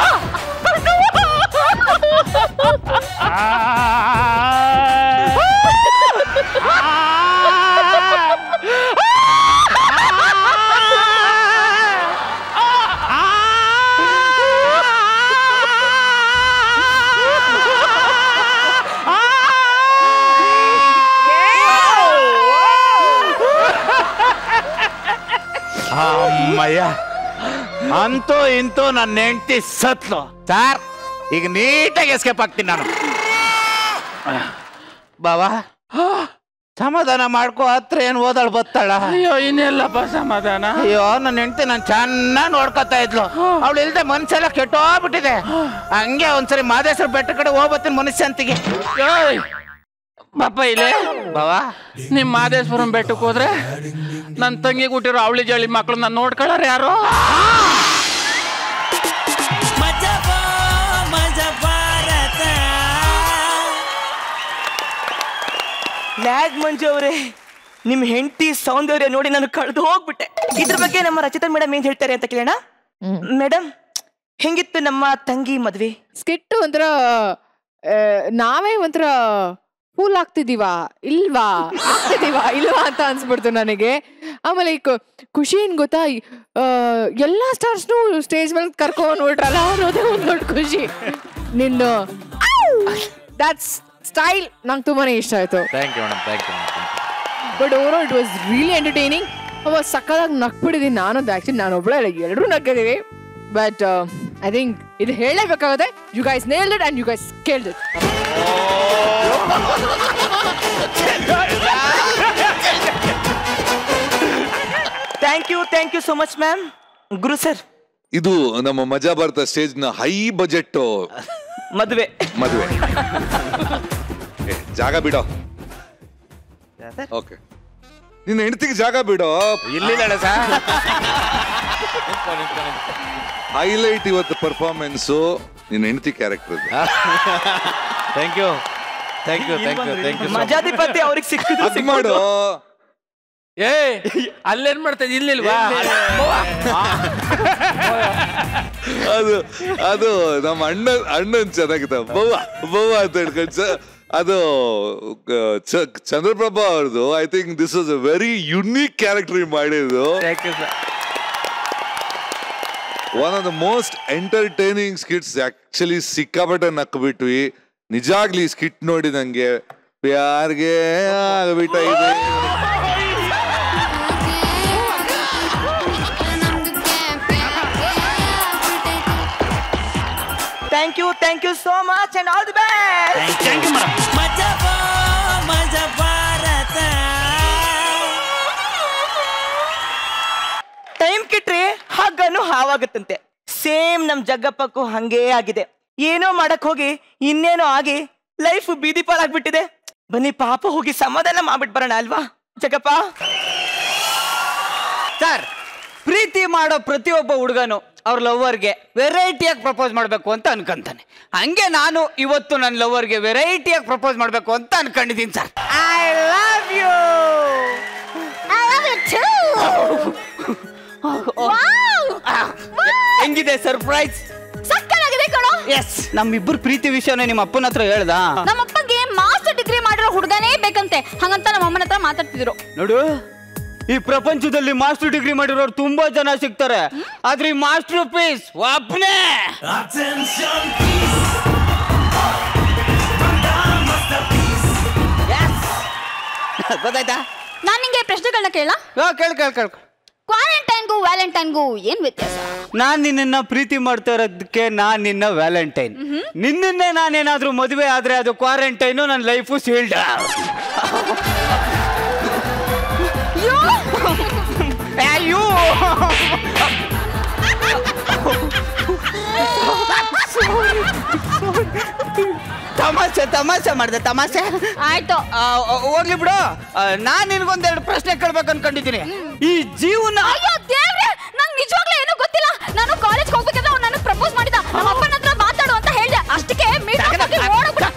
ಅಮ್ಮಯ್ಯ, ಅಂತೂ ಇಂತೂ ನನ್ನ ಹೆಂಡತಿ ಸತ್ಲು ಸಾರ್. ಈಗ ನೀಟಾಗಿ ಎಸ್ಕೇಪ್ ಆಗ್ತೀನಿ ನಾನು. ಬಾವಾ, ಸಮಾಧಾನ ಮಾಡ್ಕೋ. ಹತ್ರ ಏನ್ ಓದಾಳ್ ಬತ್ತಾಳ? ಅಯ್ಯೋ, ಇನ್ನೆಲ್ಲಪ್ಪ ಸಮಾಧಾನ. ಅಯ್ಯೋ, ನನ್ನ ಹೆಂಡತಿ ನಾನು ಚೆನ್ನಾಗಿ ನೋಡ್ಕೊತಾ ಇದ್ಲು. ಅವಳು ಇಲ್ದೆ ಮನ್ಸೆಲ್ಲ ಕೆಟ್ಟೋಗ್ಬಿಟ್ಟಿದೆ. ಹಂಗೆ ಒಂದ್ಸರಿ ಮಾದೇಶ್ವರ ಬೆಟ್ಟ ಕಡೆ ಹೋಗ್ಬತ್ತೀನಿ ಮನುಷ್ಯಂತಿಗೆ. ಪಾಪ ಇಲ್ಲೇ ಬಾವಾ, ನಿಮ್ ಮಾದೇಶ್ವರಂ ಬೆಟ್ಟಕ್ಕೆ ಹೋದ್ರೆ ನನ್ನ ತಂಗಿ ಹುಟ್ಟಿರೋ ಅವಳಿ ಜಳಿ ಮಕ್ಳು ನಾನು ನೋಡ್ಕೊಳ್ಳಾರ ಯಾರು? ಲ್ಯಾಗ್ ಮಂಜು ಅವರೇ, ನಿಮ್ ಹೆಂಡತಿ ಸೌಂದರ್ಯ ನೋಡಿ ನಾನು ಕಳೆದು ಹೋಗ್ಬಿಟ್ಟೆ. ಇದ್ರ ಬಗ್ಗೆ ನಮ್ಮ ರಚಿತಾ ಮೇಡಮ್ ಏನ್ ಹೇಳ್ತಾರೆ ಅಂತ ಕೇಳೋಣ. ಮೇಡಮ್, ಹೆಂಗಿತ್ತು ನಮ್ಮ ತಂಗಿ ಮದ್ವೆ? ಸ್ಕಿಟ್ ಒಂಥರ ನಾವೇ ಒಂಥರ ಫೂಲ್ ಆಗ್ತಿದೀವಾ ಇಲ್ವಾ ಅಂತ ಅನ್ಸ್ಬಿಡ್ತು ನನಗೆ. ಆಮೇಲೆ ಖುಷಿ ಏನ್ ಗೊತ್ತಾ, ಎಲ್ಲಾ ಸ್ಟಾರ್ಸ್ನು ಸ್ಟೇಜ್ ಮೇಲೆ ಕರ್ಕೊಂಡ್ ನೋಡ್ರಲ್ಲ, ಅನ್ನೋದೇ ಒಂದ್ ದೊಡ್ಡ ಖುಷಿ. ನಿನ್ನ ದಟ್ಸ್ ಸ್ಟೈಲ್ ನಂಗೆ ತುಂಬಾನೇ ಇಷ್ಟ ಆಯ್ತು. But over it was really entertaining. ಅವ ಸಕ್ಕದಾಗಿ ನಕ್ಬಿಟ್ಟಿದ್ದೀನಿ ನಾನು. ಆಕ್ಚುಲಿ ನಾನು ಒಬ್ಬಳೆ ಎಲ್ಲರೂ ನಕ್ಕಿದೀವಿ. ಬಟ್ ಐ ಥಿಂಕ್ ಇದು ಹೇಳಲೇಬೇಕಾಗುತ್ತೆ. You guys nailed it and you guys killed it. Thank you so much ma'am. Guru sir, ಇದು ನಮ್ಮ ಮಜಾ ಭಾರತ ಸ್ಟೇಜ್ ನ ಹೈ ಬಜೆಟ್ ಮದುವೆ. ಜಾಗ ಬಿಡೋ. ಓಕೆ, ನಿನ್ನ ಹೆಂಡತಿಗೆ ಜಾಗ ಬಿಡೋ. ಇಲ್ಲಿದ್ದಾಳೆ ಸರ್. ಹೈಲೈಟ್ ಇವತ್ತು ಪರ್ಫಾರ್ಮೆನ್ಸು ನಿನ್ನ ಹೆಂಡತಿ ಕ್ಯಾರೆಕ್ಟರ್. Thank you. ಮಜಾಧಿಪತಿ ಅವ್ರಿಗೆ ಸಿಕ್ಕಿದ್ರು ಮಾಡು. ಏ ಅಲ್ಲೇನ್ ಮಾಡ್ತಾ ಇಲ್ಲಿಲ್ವಾ? ಅದು ಅದು ನಮ್ಮ ಅಣ್ಣನ್ ಚೆನ್ನಾಗಿತ್ತ. ಬವ್ವ ಅಂತ ಹೇಳ್ಕೊಂಡು ಅದು ಚಂದ್ರಪ್ರಭಾ ಅವ್ರದ್ದು. I think this was a very unique character ಮಾಡಿದ್ದು. One of the most entertaining skits. Actually ಸಿಕ್ಕಾಪಟ್ಟೆ ನಕ್ಬಿಟ್ವಿ. ನಿಜಾಗ್ಲಿ ಸ್ಕಿಟ್ ನೋಡಿ ನಂಗೆ ಪ್ಯಾರ್ಗೆ ಆಗ್ಬಿಟ್ಟ ಇದೆ. Thank you so much and all the best. Thank you madam. ಮಜಾ ಭಾರತ. ಟೈಮ್ ಕಿಟ್ರೆ ಹಗ್ಗನು ಹಾವಾಗುತ್ತಂತೆ. ಸೇಮ್ ನಮ್ ಜಗ್ಗಪ್ಪಕ್ಕೂ ಹಂಗೇ ಆಗಿದೆ. ಏನೋ ಮಾಡಕ್ ಹೋಗಿ ಇನ್ನೇನೋ ಆಗಿ ಲೈಫ್ ಬೀದಿ ಪಾಲಾಗ್ಬಿಟ್ಟಿದೆ. ಬನ್ನಿ ಪಾಪ ಹೋಗಿ ಸಮಾಧಾನ ಮಾಡ್ಬಿಟ್ ಬರೋಣ ಅಲ್ವಾ ಜಗ್ಗಪ್ಪ? ಸರ್, ಪ್ರೀತಿ ಮಾಡೋ ಪ್ರತಿಯೊಬ್ಬ ಹುಡುಗನು ಅವ್ರ ಲವ್ವರ್ಗೆ ವೆರೈಟಿಯಾಗಿ ಪ್ರಪೋಸ್ ಮಾಡಬೇಕು ಅಂತ ಅನ್ಕೊಂತಾನೆ. ಹಂಗೆ ನಾನು ಇವತ್ತು ನನ್ನ ಲವ್ವರ್ಗೆ ವೆರೈಟಿಯಾಗಿ ಪ್ರಪೋಸ್ ಮಾಡಬೇಕು ಅಂತ ಅನ್ಕೊಂಡಿದ್ದೀನಿ sir. I love you. I love you too. ಹೆಂಗಿದೆ ಸರ್ಪ್ರೈಸ್? ಸಕ್ಕತ್ತಾಗಿದೆ ಕಣೋ. ಎಸ್, ನಮ್ಮಿಬ್ಬರು ಪ್ರೀತಿ ವಿಷಯನೇ ನಿಮ್ಮ ಅಪ್ಪನ ಹತ್ರ ಹೇಳ್ದ. ನಮ್ಮಪ್ಪಗೆ ಮಾಸ್ಟರ್ ಡಿಗ್ರಿ ಮಾಡಿರೋ ಹುಡುಗನೇ ಬೇಕಂತೆ. ಹಂಗಂತ ನಮ್ಮ ಅಮ್ಮನ ಹತ್ರ ಮಾತಾಡ್ತಿದ್ರು. ನೋಡು, ಈ ಪ್ರಪಂಚದಲ್ಲಿ ಮಾಸ್ಟರ್ ಡಿಗ್ರಿ ಮಾಡಿರೋರು ತುಂಬಾ ಜನ ಸಿಗ್ತಾರೆ. ಆದ್ರೆ ಈ ಮಾಸ್ಟರ್ ಪೀಸ್ ಒಬ್ಬನೇ. ಗೊತ್ತಾಯ್ತಾ? ನಾನ್ ನಿಂಗೆ ಪ್ರಶ್ನೆಗಳನ್ನ ಕೇಳ. ಕೇಳ. ಕ್ವಾರಂಟೈನ್ಗೂ ವ್ಯಾಲೆಂಟೈನ್ಗೂ ಏನ್ ವ್ಯತ್ಯಾಸ? ನಾನ್ ನಿನ್ನ ಪ್ರೀತಿ ಮಾಡ್ತಾ ಇರೋದಕ್ಕೆ ನಾನ್ ನಿನ್ನ ವ್ಯಾಲೆಂಟೈನ್. ನಿನ್ನೆ ನಾನೇನಾದ್ರೂ ಮದುವೆ ಆದ್ರೆ ಅದು ಕ್ವಾರಂಟೈನು, ನನ್ನ ಲೈಫು ಸೀಲ್ಡ್. ಅಯ್ಯೋ, ತಮಾಷೆ ಮಾಡಿದೆ. ತಮಾಷೆ ಆಯ್ತು, ಹೋಗ್ಲಿ ಬಿಡು. ನಾನ್ ನಿನ್ಗೊಂದೆರಡು ಪ್ರಶ್ನೆ ಕೇಳ್ಬೇಕು ಅನ್ಕೊಂಡಿದ್ದೀನಿ. ಈ ಜೀವನ, ಅಯ್ಯೋ ದೇವ್ರೆ, ನಂಗೆ ನಿಜವಾಗ್ಲೂ ಏನೂ ಗೊತ್ತಿಲ್ಲ. ನಾನು ಕಾಲೇಜ್ ಹೋಗ್ಬೇಕಾದ್ರೆ ಅವ್ನು ನನಗೆ ಪ್ರಪೋಸ್ ಮಾಡಿದ. ನಮ್ಮ ಅಪ್ಪನ ಹತ್ರ ಮಾತಾಡು ಅಂತ ಹೇಳ್ದೆ. ಅಷ್ಟಕ್ಕೆ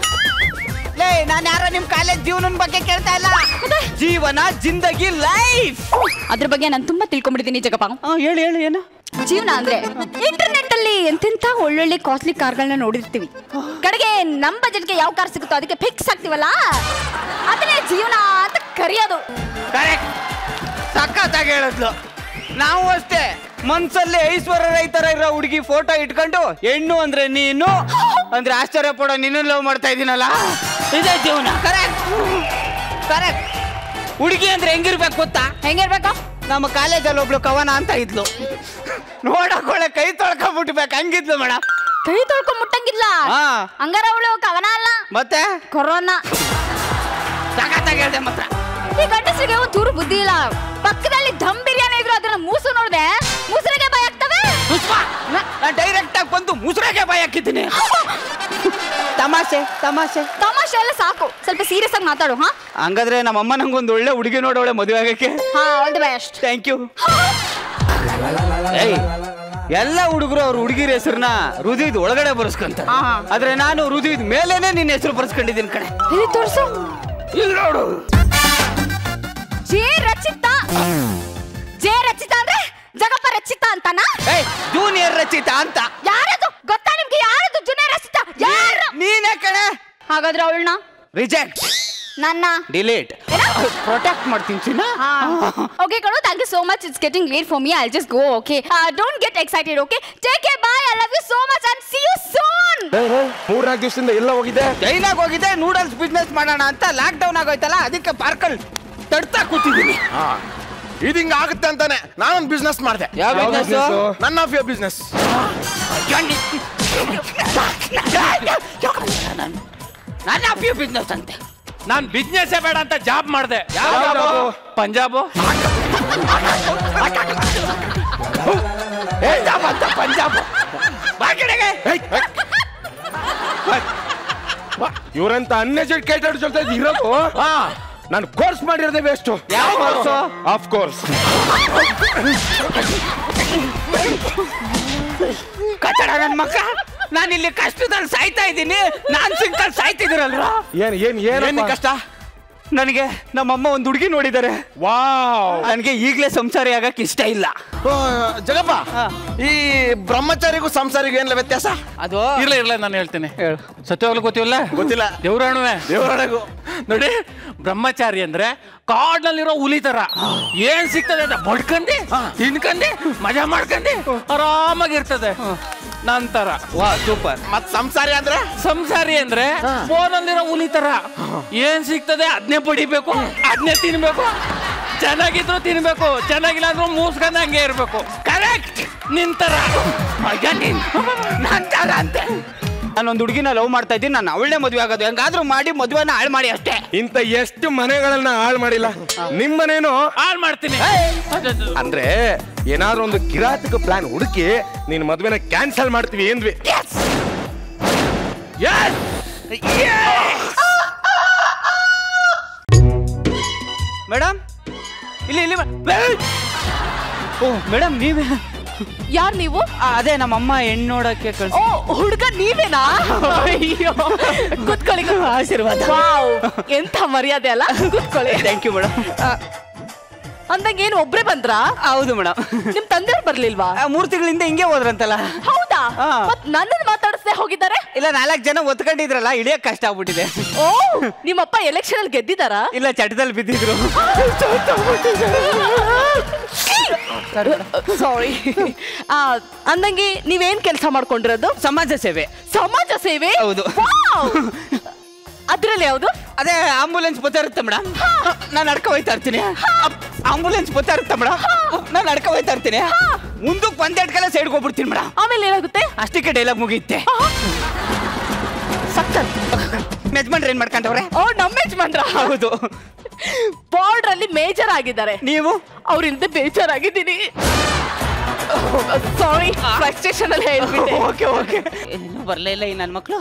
ನಾನು ಯಾರೋ ನಿಮ್ ಕಾಲೇಜ್ ಜೀವನದ ಬಗ್ಗೆ ಕೇಳ್ತಾ ಇಲ್ಲ. ಜೀವನ, ಜಿಂದಗಿ, ಲೈಫ್, ಅದ್ರ ಬಗ್ಗೆ ನಾನು ತುಂಬಾ ತಿಳ್ಕೊಂಡ್ಬಿಟ್ಟಿದ್ದೀನಿ ಜಗಪ್ಪ. ಹೇಳಿ ಏನು? ಜೀವನ ಅಂದ್ರೆ ಇಂಟರ್ನೆಟ್ ಅಲ್ಲಿ ಎಂತೆಂತ ಒಳ್ಳೊಳ್ಳೆ ಕಾಸ್ಟ್ಲಿ ಕಾರ್ಗಳನ್ನ ನೋಡಿರ್ತೀವಿ. ಕಡೆಗೆ ನಮ್ ಬಜೆಟ್ಗೆ ಯಾವ ಕಾರ್ ಸಿಗುತ್ತೋ ಅದಕ್ಕೆ ಫಿಕ್ಸ್ ಆಗ್ತೀವಲ್ಲ, ಅದನ್ನೇ ಜೀವನ ಅಂತ ಕರೆಯೋದು. ಕರೆಕ್ಟ್, ಸಖತ್ತಾಗಿ ಹೇಳಿದ್ಲು. ನಾವು ಅಷ್ಟೇ ಮನ್ಸಲ್ಲಿ ಐಶ್ವರ್ಯ ರೈತರ ಇರೋ ಹುಡುಗಿ ಫೋಟೋ ಇಟ್ಕೊಂಡು ಹೆಣ್ಣು ಅಂದ್ರೆ ನೀನು ಅಂದ್ರೆ ಆಶ್ಚರ್ಯ ಪಡೋ ನೀನು ಲವ್ ಮಾಡ್ತಾ ಇದೀನಲ್ಲ, ಇದೇ ಜೀವನ. ಕರೆಕ್ಟ್. ಹುಡುಗಿ ಅಂದ್ರೆ ಹೆಂಗಿರ್ಬೇಕು ಗೊತ್ತಾ? ಹೆಂಗಿರ್ಬೇಕು? ನಮ್ಮ ಕಾಲೇಜಲ್ಲಿ ಒಬ್ಳು ಕವನ ಅಂತ ಇದ್ಲು. ನೋಡಕೊಳ್ಳೆ ಕೈ ತೊಳ್ಕೊಂಡ್ಬಿಟ್ಬೇಕು ಹಂಗಿದ್ಲು ಮೇಡಮ್. ಕೈ ತೊಳ್ಕೊಂಡ್ ಮುಟ್ಟಂಗಿಲ್ಲ. ಹಂಗಾರ ಅವಳು ಕವನ ಅಲ್ಲ, ಮತ್ತೆ ಕೊರೋನಾ. ಸಖತ್ತಾಗಿ ಹೇಳ್ದೆ ಮಾತ್ರ. ಈ ಗಂಡಸರಿಗೆ ಒಂದು ಚೂರು ಬುದ್ಧಿ ಇಲ್ಲ. ಪಕ್ಕದಲ್ಲಿ ದಮ್ ಬಿರಿಯಾನಿ ಇದ್ರು ಅದನ್ನ ಮೂಸು ನೋಡ್ದೆ ಮುಸುರೆಗೆ ಭಯ ಆಗ್ತವೆ. ನಾನು ಡೈರೆಕ್ಟ್ ಆಗಿ ಬಂದು ಮುಸುರೆಗೆ ಭಯ ಹಾಕಿದ್ದೀನಿ. ತಮಾಷೆ ಎಲ್ಲ ಸಾಕು, ಸ್ವಲ್ಪ ಸೀರಿಯಸ್ ಆಗಿ ಮಾತಾಡು. ಹಂಗಾದ್ರೆ ನಮ್ಮ ಅಮ್ಮ ನಂಗೊಂದು ಒಳ್ಳೆ ಹುಡುಗಿ ನೋಡೋಳೆ ಮದುವೆ ಆಗಕ್ಕೆ. All the best. Thank you. ಎಲ್ಲ ಹುಡುಗರು ಅವ್ರ ಹುಡುಗಿರ ಹೆಸರನ್ನ ಹೃದಯದ ಒಳಗಡೆ ಬರ್ಸ್ಕೊಂತ, ಆದ್ರೆ ನಾನು ಹೃದಯದ ಮೇಲೇನೆ ನಿನ್ನ ಹೆಸರು ಬರ್ಸ್ಕೊಂಡಿದ್ದೀನಿ ಕಣೆ. ತೋರ್ಸು. ಈಗ ನೋಡು. ಜೆ ರಚಿತಾ ಅಂದ್ರೆ ಜಗಪ್ಪ ರಚಿತಾ ಅಂತನಾ? ಜೂನಿಯರ್ ರಚಿತಾ ಅಂತ. ಯಾರದು ಗೊತ್ತಾ ನಿಮ್ಗೆ? ಯಾರದು ಜೂನಿಯರ್ ರಚಿತಾ? ಯಾರು? ನೀನೇ ಕಣೆ. ಹಾಗಾದ್ರೆ ಅವಳನ್ನ ರಿಜೆಕ್ಟ್. ನನ್ನ ಡಿಲೀಟ್. ಪ್ರೊಟೆಕ್ಟ್ ಮಾಡ್ತೀನಿ ಚಿನ್ನ. Okay ಕಣೋ, thank you so much. It's getting late for me. I'll just go, okay? Don't get excited, okay? Take care, bye. I love you so much and see you soon. 3-4 ದಿವಸದಿಂದ ಎಲ್ಲ ಹೋಗಿದ್ದೆ? ಚೈನಾಗ ಹೋಗಿದ್ದೆ, ನೂಡಲ್ಸ್ ಬಿಸ್ನೆಸ್ ಮಾಡೋಣ ಅಂತ. ಲಾಕ್ ಡೌನ್ ಆಗೋಯ್ತಲ್ಲ, ಅದಕ್ಕೆ ಪಾರ್ಕಲ್ ತಡ್ತಾ ಕೂತಿದ್ದೀನಿ. ಇದು ಹಿಂಗ ಆಗುತ್ತೆ ಅಂತಾನೆ ನಾನೊಂದು ಬಿಸ್ನೆಸ್ ಮಾಡಿದೆ. ಯಾವ ಬಿಸ್ನೆಸ್? ನನ್ನ ಆಫಿಯಾ ಬಿಸ್ನೆಸ್. ನನ್ನ ಆಫಿಯಾ ಬಿಸ್ನೆಸ್ ಅಂತೆ. ನಾನ್ ಬಿಸ್ನೆಸ್ ಬೇಡ ಅಂತ ಜಾಬ್ ಮಾಡಿದೆ. ಪಂಜಾಬ್. ಪಂಜಾಬ್ ಇವರಂತ ಅನ್ಎಜುಕೇಟೆಡ್ ಜೊತೆ ಇರೋದು. ನಾನು ಕೋರ್ಸ್ ಮಾಡಿರೋದೇ ವೇಸ್ಟ್. ಯಾವ ಕೋರ್ಸ್? Of course. ಕಚಡ ನನ್ನ ಮಕ್ಕ. ನಾನು ಇಲ್ಲಿ ಕಷ್ಟದಲ್ಲಿ ಸಾಯ್ತಾ ಇದ್ದೀನಿ, ನಾನ್ ಸಿಂಕಲ್ ಸಾಯ್ತಿದ್ದೀರಲ್ರ. ಏನು ಕಷ್ಟ? ನನಗೆ ನಮ್ಮಮ್ಮ ಒಂದು ಹುಡುಗಿ ನೋಡಿದ್ದಾರೆ. ವಾವ್. ನನಗೆ ಈಗಲೇ ಸಂಸಾರಿ ಆಗಕ್ಕೆ ಇಷ್ಟ ಇಲ್ಲ. ಜಗಪ್ಪ, ಈ ಬ್ರಹ್ಮಚಾರಿಗೂ ಸಂಸಾರಿಗೂ ಏನಿಲ್ಲ ವ್ಯತ್ಯಾಸ? ಅದು ಇರ್ಲ ನಾನು ಹೇಳ್ತೀನಿ. ಸತ್ಯವಾಗ್ಲೂ ಗೊತ್ತಿಲ್ಲ. ದೇವರಾಣುವೆ ನೋಡಿ, ಬ್ರಹ್ಮಚಾರಿ ಅಂದ್ರೆ ಕಾಡ್ನಲ್ಲಿರೋ ಹುಲಿ ತರ ಏನ್ ಸಿಗ್ತದೆ ಅಂತ ಬಡ್ಕಂಡಿ ತಿನ್ಕಂಡಿ ಮಜಾ ಮಾಡ್ಕಂಡಿ ಆರಾಮಾಗಿರ್ತದೆ. ನಂತರ ವಾ ಸೂಪರ್. ಮತ್ ಸಂಸಾರಿ ಅಂದ್ರೆ ಫೋನಲ್ಲಿರೋ ಹುಲಿ ತರ ಏನ್ ಸಿಗ್ತದೆ ಅದನ್ನೇ ಪಡಿಬೇಕು, ಅದನ್ನೇ ತಿನ್ಬೇಕು. ಚೆನ್ನಾಗಿದ್ರು ತಿನ್ಬೇಕು, ಚೆನ್ನಾಗಿಲ್ಲ ಅಂದ್ರೂ ಮೂಸ್ಕೊಂಡ್ ಹಂಗೆ ಇರ್ಬೇಕು. ಕರೆಕ್ಟ್. ನಿಂತರ ನಂತರ ಅಂತೆ. ನಾನೊಂದು ಹುಡುಗಿನ ಲವ್ ಮಾಡ್ತಾ ಇದ್ದೀನಿ, ನಾನು ಅವಳನ್ನೇ ಮದುವೆ ಆಗೋದು. ಹೆಂಗಾದ್ರೂ ಮಾಡಿ ಮದುವೆನ ಹಾಳು ಮಾಡಿ ಅಷ್ಟೇ. ಇಂತ ಎಷ್ಟು ಮನೆಗಳನ್ನ ಹಾಳು ಮಾಡಿಲ್ಲ, ನಿಮ್ ಮನೇನು ಹಾಳು ಮಾಡ್ತೀನಿ. ಅಂದ್ರೆ ಏನಾದ್ರು ಒಂದು ಕಿರಾತಕ ಪ್ಲಾನ್ ಹುಡುಕಿ ನೀನ್ ಮದ್ವೆನ ಕ್ಯಾನ್ಸಲ್ ಮಾಡ್ತೀವಿ ಏನ್ವಿ? ಮೇಡಮ್ ಇಲ್ಲಿ ಓ ಮೇಡಮ್ ನೀವೇ? ಯಾರ್ ನೀವು? ಅದೇ ನಮ್ಮಮ್ಮ ಹೆಣ್ಣು ನೋಡಕ್ಕೆ ಓ ಹುಡುಗ ನೀವೇನಾ? ಅಯ್ಯೋ ಕೂತ್ಕೊಳ್ಳಿ. ಆಶೀರ್ವಾದ. ಎಂತ ಮರ್ಯಾದೆ ಅಲ್ಲ. ಕೂತ್ಕೊಳ್ಳಿ. Thank you madam. ಅಂದಂಗ ಏನು ಒಬ್ರೇ ಬಂದ್ರಾ? ಹೌದು ಮೇಡಮ್. ನಿಮ್ ತಂದೆ ಬರ್ಲಿಲ್ವಾ? 3 ತಿಂಗಳಿಂದ ಹಿಂಗೆ ಹೋದ್ರಂತಲ್ಲ. ಹೌದಾ? ಮತ್ ನನ್ನನ್ನು ಮಾತಾಡಿಸ್ದೆ ಹೋಗಿದ್ದಾರೆ? ಇಲ್ಲ 4 ಜನ ಒತ್ಕೊಂಡಿದ್ರಲ್ಲ, ಇಳಿಯಕ್ ಕಷ್ಟ ಆಗ್ಬಿಟ್ಟಿದೆ. ಓ ನಿಮ್ಮಪ್ಪ ಎಲೆಕ್ಷನ್ ಅಲ್ಲಿ ಗೆದ್ದಿದಾರಾ? ಇಲ್ಲ ಚಟದಲ್ಲಿ ಬಿದ್ದಿದ್ರು. ಸಾರಿ. ಅಂದಂಗೆ ನೀವೇನ್ ಕೆಲಸ ಮಾಡ್ಕೊಂಡಿರೋದು? ಸಮಾಜ ಸೇವೆ. ಸಮಾಜ ಸೇವೆ? ಹೌದು. ಅದ್ರಲ್ಲಿ ಯಾವುದು? ಅದೇ ಆಂಬುಲೆನ್ಸ್ ಬರ್ತಾ ಇರುತ್ತೆ ಮೇಡಮ್, ನಾನು ನಡ್ಕ ಹೋಯ್ತಾ ಇರ್ತೀನಿ. ಆಂಬುಲೆನ್ಸ್ ಬರ್ತಾ ಇರುತ್ತೆ ಮೇಡಮ್, ನಾನು ನಡ್ಕ ಹೋಯ್ತಾ ಇರ್ತೀನಿ. ಮುಂದಕ್ಕೆ 1 ಕಲ ಸೈಡ್ಗೆ ಹೋಗ್ಬಿಡ್ತೀನಿ ಮೇಡಮ್. ಆಮೇಲೆ ಏನಾಗುತ್ತೆ? ಅಷ್ಟಕ್ಕೆ ಡೈಲಾಗ್ ಮುಗಿಯುತ್ತೆ. ಸಕ್ಕತ್. ಯಜಮಾನ್ರು ಏನ್ ಮಾಡ್ಕೊಂಡವ್ರೆ? ಓ ನಮ್ಮ ಯಜಮಾನ್ರ? ಹೌದು. ಬಾರ್ಡರ್ ಅಲ್ಲಿ ಮೇಜರ್ ಆಗಿದ್ದಾರೆ. ನೀವು? ಅವ್ರಿಂದ ಬೇಜಾರಾಗಿದ್ದೀನಿ. ಸಾರಿ, ಫ್ರಸ್ಟ್ರೇಷನ್ ಅಲ್ಲಿ ಹೇಳ್ಬಿಟ್ಟೆ. Okay okay. ಇನ್ನೂ ಬರ್ಲೇ ಇಲ್ಲ ಈ ನನ್ನ ಮಕ್ಕಳು.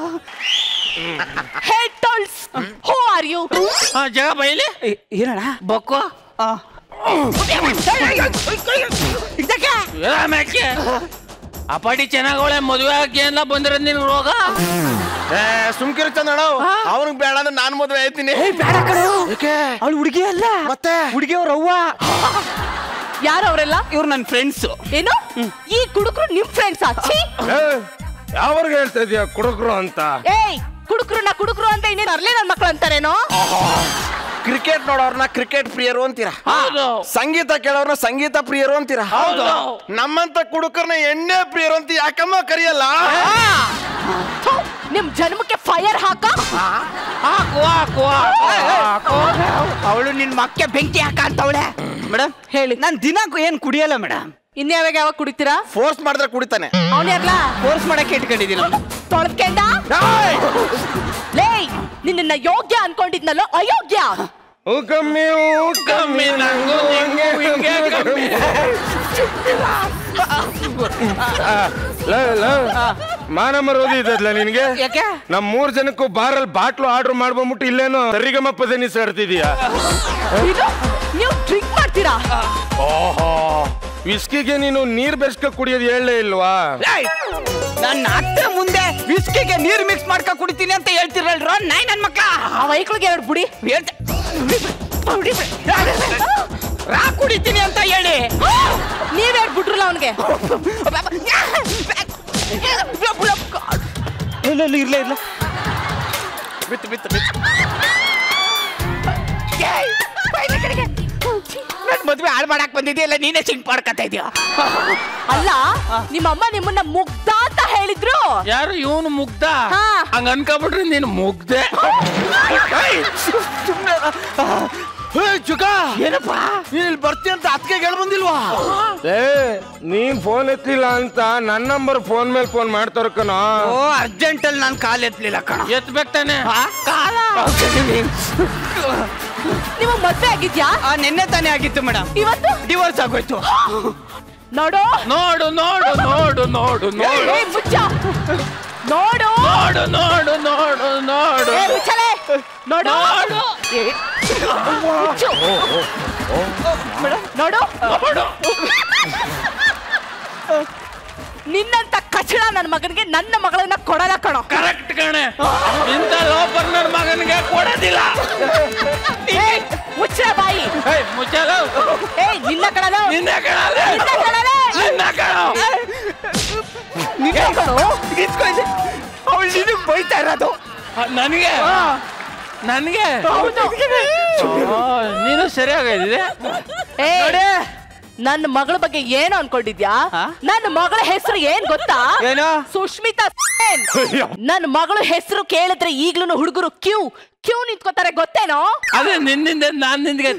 Head tolls. Who are you? ಜಗ ಬೈಲಿ ಏನಣ್ಣ ಬೊಕ್ಕೋ? ಅಪಾಟಿ ಚೆನ್ನಾಗವಳೆ, ಮದುವೆ ಆಗಿ ಎಲ್ಲ ಬಂದಿರೋದ್ ನಿನ್ ರೋಗ. ಸುಮ್ಕಿರು ಚಂದಣ್ಣ, ಅವನಿಗೆ ಬೇಡ ಅಂದ್ರೆ ನಾನು ಮದುವೆ ಆಯ್ತೀನಿ. ಅವಳು ಹುಡುಗಿ ಅಲ್ಲ, ಮತ್ತೆ ಹುಡುಗಿಯವ್ರ ಅವ್ವ. ಯಾರು ಅವರೆಲ್ಲ? ಇವ್ರು ನನ್ನ ಫ್ರೆಂಡ್ಸ್. ಏನು ಈ ಕುಡುಕರು ನಿಮ್ ಫ್ರೆಂಡ್ಸ್? ಯಾವಾಗ ಹೇಳ್ತಾ ಇದೀಯ ಕುಡುಕರು ಅಂತ? ಏಯ್ ಕುಡುಕರು ಅಂತ ಇನ್ನೇನು ಅರ್ಲೇ ನನ್ನ ಮಕ್ಳು ಅಂತಾರೇನೋ? ಕ್ರಿಕೆಟ್ ನೋಡೋರ್ನ ಕ್ರಿಕೆಟ್ ಪ್ರಿಯರು ಅಂತೀರಾ, ಸಂಗೀತ ಕೇಳೋರ್ನ ಸಂಗೀತ ಪ್ರಿಯರು ಅಂತೀರಾ. ನಮ್ಮಂತ ಕುಡುಕರ್ನ ಎಣ್ಣೆ ಪ್ರಿಯರು ಅಂತ ಯಾಕಮ್ಮ ಕರಿಯಲ್ಲ? ನಿಮ್ ಜನ್ಮಕ್ಕೆ ಫೈರ್ ಹಾಕ. ಅವಳು ನಿನ್ ಮಕ್ಕೆ ಬೆಂಕಿ ಹಾಕ ಅಂತವಳೆ. ಮೇಡಮ್ ಹೇಳಿ. ನಾನ್ ದಿನ ಏನ್ ಕುಡಿಯಲ್ಲ ಮೇಡಮ್. ಯಾವಾಗ ಕುಡಿತೀರಾ? ಫೋರ್ಸ್ ಮಾಡಿದ್ರೆ ಕುಡಿತಾನೆ. ಅವನ್ ಯಾರ್ಲಾ ಫೋರ್ಸ್ ಮಾಡಕ್ಕೆ ಇಟ್ಕೊಂಡಿದ್ದೀನಿ. ತೊಳೆದ್ಕೊಂಡ ಲೇ, ನಿನ್ನ ಯೋಗ್ಯ ಅನ್ಕೊಂಡಿದ್ನಲ್ಲ ಅಯೋಗ್ಯ. ಮಾನ ಮರೋದಿ ಇದಲ್ಲ ನಿನ್ಗೆ? ಯಾಕೆ? ನಮ್ 3 ಜನಕ್ಕೂ ಬಾರಲ್ಲಿ ಬಾಟ್ಲು ಆರ್ಡರ್ ಮಾಡ್ಕೊಂಡ್ಬಿಟ್ಟು ಇಲ್ಲೇನು ಸರಿಗಮಪ್ಪ ನಿಸಾಡ್ತಿದೀಯಾ? ನೀವು ಡ್ರಿಂಕ್ ಮಾಡ್ತೀರಾ? ಓಹೋ, ವಿಸ್ಕಿಗೆ ನೀನು ನೀರ್ ಬೆಸ್ಕ ಕುಡಿಯೋದು ಹೇಳಲೇ ಇಲ್ವಾ? ನನ್ನ ಅತ್ತೆ ಮುಂದೆ ವಿಸ್ಕಿಗೆ ನೀರ್ ಮಿಕ್ಸ್ ಮಾಡ್ಕ ಕುಡಿತೀನಿ ಅಂತ ಹೇಳ್ತಿರಲ್ರ ನಾಯಿ ನನ್ ಮಕ್ಳ ಆ ವೈಕ್ಳಿಗೆ 2 ಬುಡಿ ರಾ ಕುಡಿತೀನಿ ಅಂತ ಹೇಳಿ ನೀವ್ ಬಿಟ್ರಲ್ಲ ಅವನ್ಗೆ. ಇರ್ಲ ಬಿತ್ತು ನನ್ ಮದ್ವೆ ಹಾಳು ಮಾಡಕ್ ಬಂದಿದ್ಯಲ್ಲ ನೀನೇ ಸಿಂಕ್ ಮಾಡ್ಕತಾ ಇದೀಯ. ಅಲ್ಲ ನಿಮ್ಮಮ್ಮ ನಿಮ್ಮನ್ನ ಮುಗ್ಧ ಅಂತ ಹೇಳಿದ್ರು. ಯಾರು ಇವನು ಮುಗ್ಧ? ಹಾ. ಹಂಗ ಅನ್ಕೊಬಿಟ್ರಿ ನೀನು ಮುಗ್ದೆ. ಚುಕ ಏನಪ್ಪ ಇಲ್ಲಿ ಬರ್ತಿ ಅಂತ ಅತ್ಗೆ ಹೇಳ ಬಂದಿಲ್ವಾ? ನೀನ್ ಫೋನ್ ಎತ್ತಲಿಲ್ಲ ಅಂತ ನನ್ನ ನಂಬರ್ ಫೋನ್ ಮೇಲೆ ಫೋನ್ ಮಾಡ್ತಾರ ಕಣ. ಓ ಅರ್ಜೆಂಟ್ ಅಲ್ಲಿ ನಾನು ಕಾಲ್ ಎತ್ತಲಿಲ್ಲ ಕಣ. ಎತ್ಬೇಕು ತಾನೆ. ಕಾಲ ನಿಮಗ್ ಮದ್ವೆ ಆಗಿದ್ಯಾ? ನಿನ್ನೆ ತಾನೇ ಆಗಿತ್ತು ಮೇಡಮ್. ಇವತ್ತು ಡಿವೋರ್ಸ್ ಆಗೋಯ್ತು. ನೋಡು ನೋಡು ನೋಡು ನೋಡು ನೋಡು ನೋಡು ಏ ಮುಚ್ಚ ನೋಡು ನೋಡು ನೋಡು ನೋಡು ನೋಡು ಏ ಮುಚ್ಚಲೆ ನೋಡು ನೋಡು ಮುಚ್ಚು. ನೋಡು ನೋಡು. ನಿನ್ನಂತ ಕಚಡ ನನ್ನ ಮಗನಿಗೆ ನನ್ನ ಮಗಳನ್ನ ಕೊಡಲ್ಲ ಕಣೋ. ಕರೆಕ್ಟ್ ಕಣೆ. ಇಂಥ ಲೋಪರ್ ನನ್ನ ಮಗನಿಗೆ ಕೊಡೋದಿಲ್ಲ. ಮುಚ್ಚಳ ಬಾಯಿ. ಮುಚ್ಚಲ. ಏ ನಿನ್ನ ಕಣೋ ನಿನ್ನ ಕಣಲೆ. ನಿನ್ನ ಕಣಲೆ ನಿನ್ನ ಕಣೋ. ನಿನ್ನ ಕಣೋ. ಅವಳು ನಿನಗೆ ಬೈತಾ ಇರೋದು ನನಗೆ ನನಗೆ ನೀನು ಸರಿಯಾಗಿದೆ. ಏ ನನ್ನ ಮಗಳ ಬಗ್ಗೆ ಏನು ಅನ್ಕೊಂಡಿದ್ಯಾ? ನನ್ನ ಮಗಳ ಹೆಸರು ಏನ್ ಗೊತ್ತಾ? ಏನೋ ಸುಷ್ಮಿತಾ ಸೇನ್. ನನ್ನ ಮಗಳ ಹೆಸರು ಕೇಳಿದ್ರೆ ಈಗ್ಲೂ ಹುಡುಗರು ಕ್ಯೂ ನಿಂತ್ಕೋತಾರೆ ಗೊತ್ತೇನೋ? ಅದೇ ನಿನ್ನಿಂದ ನಾನ್ ನಿಂದ್ಗೆ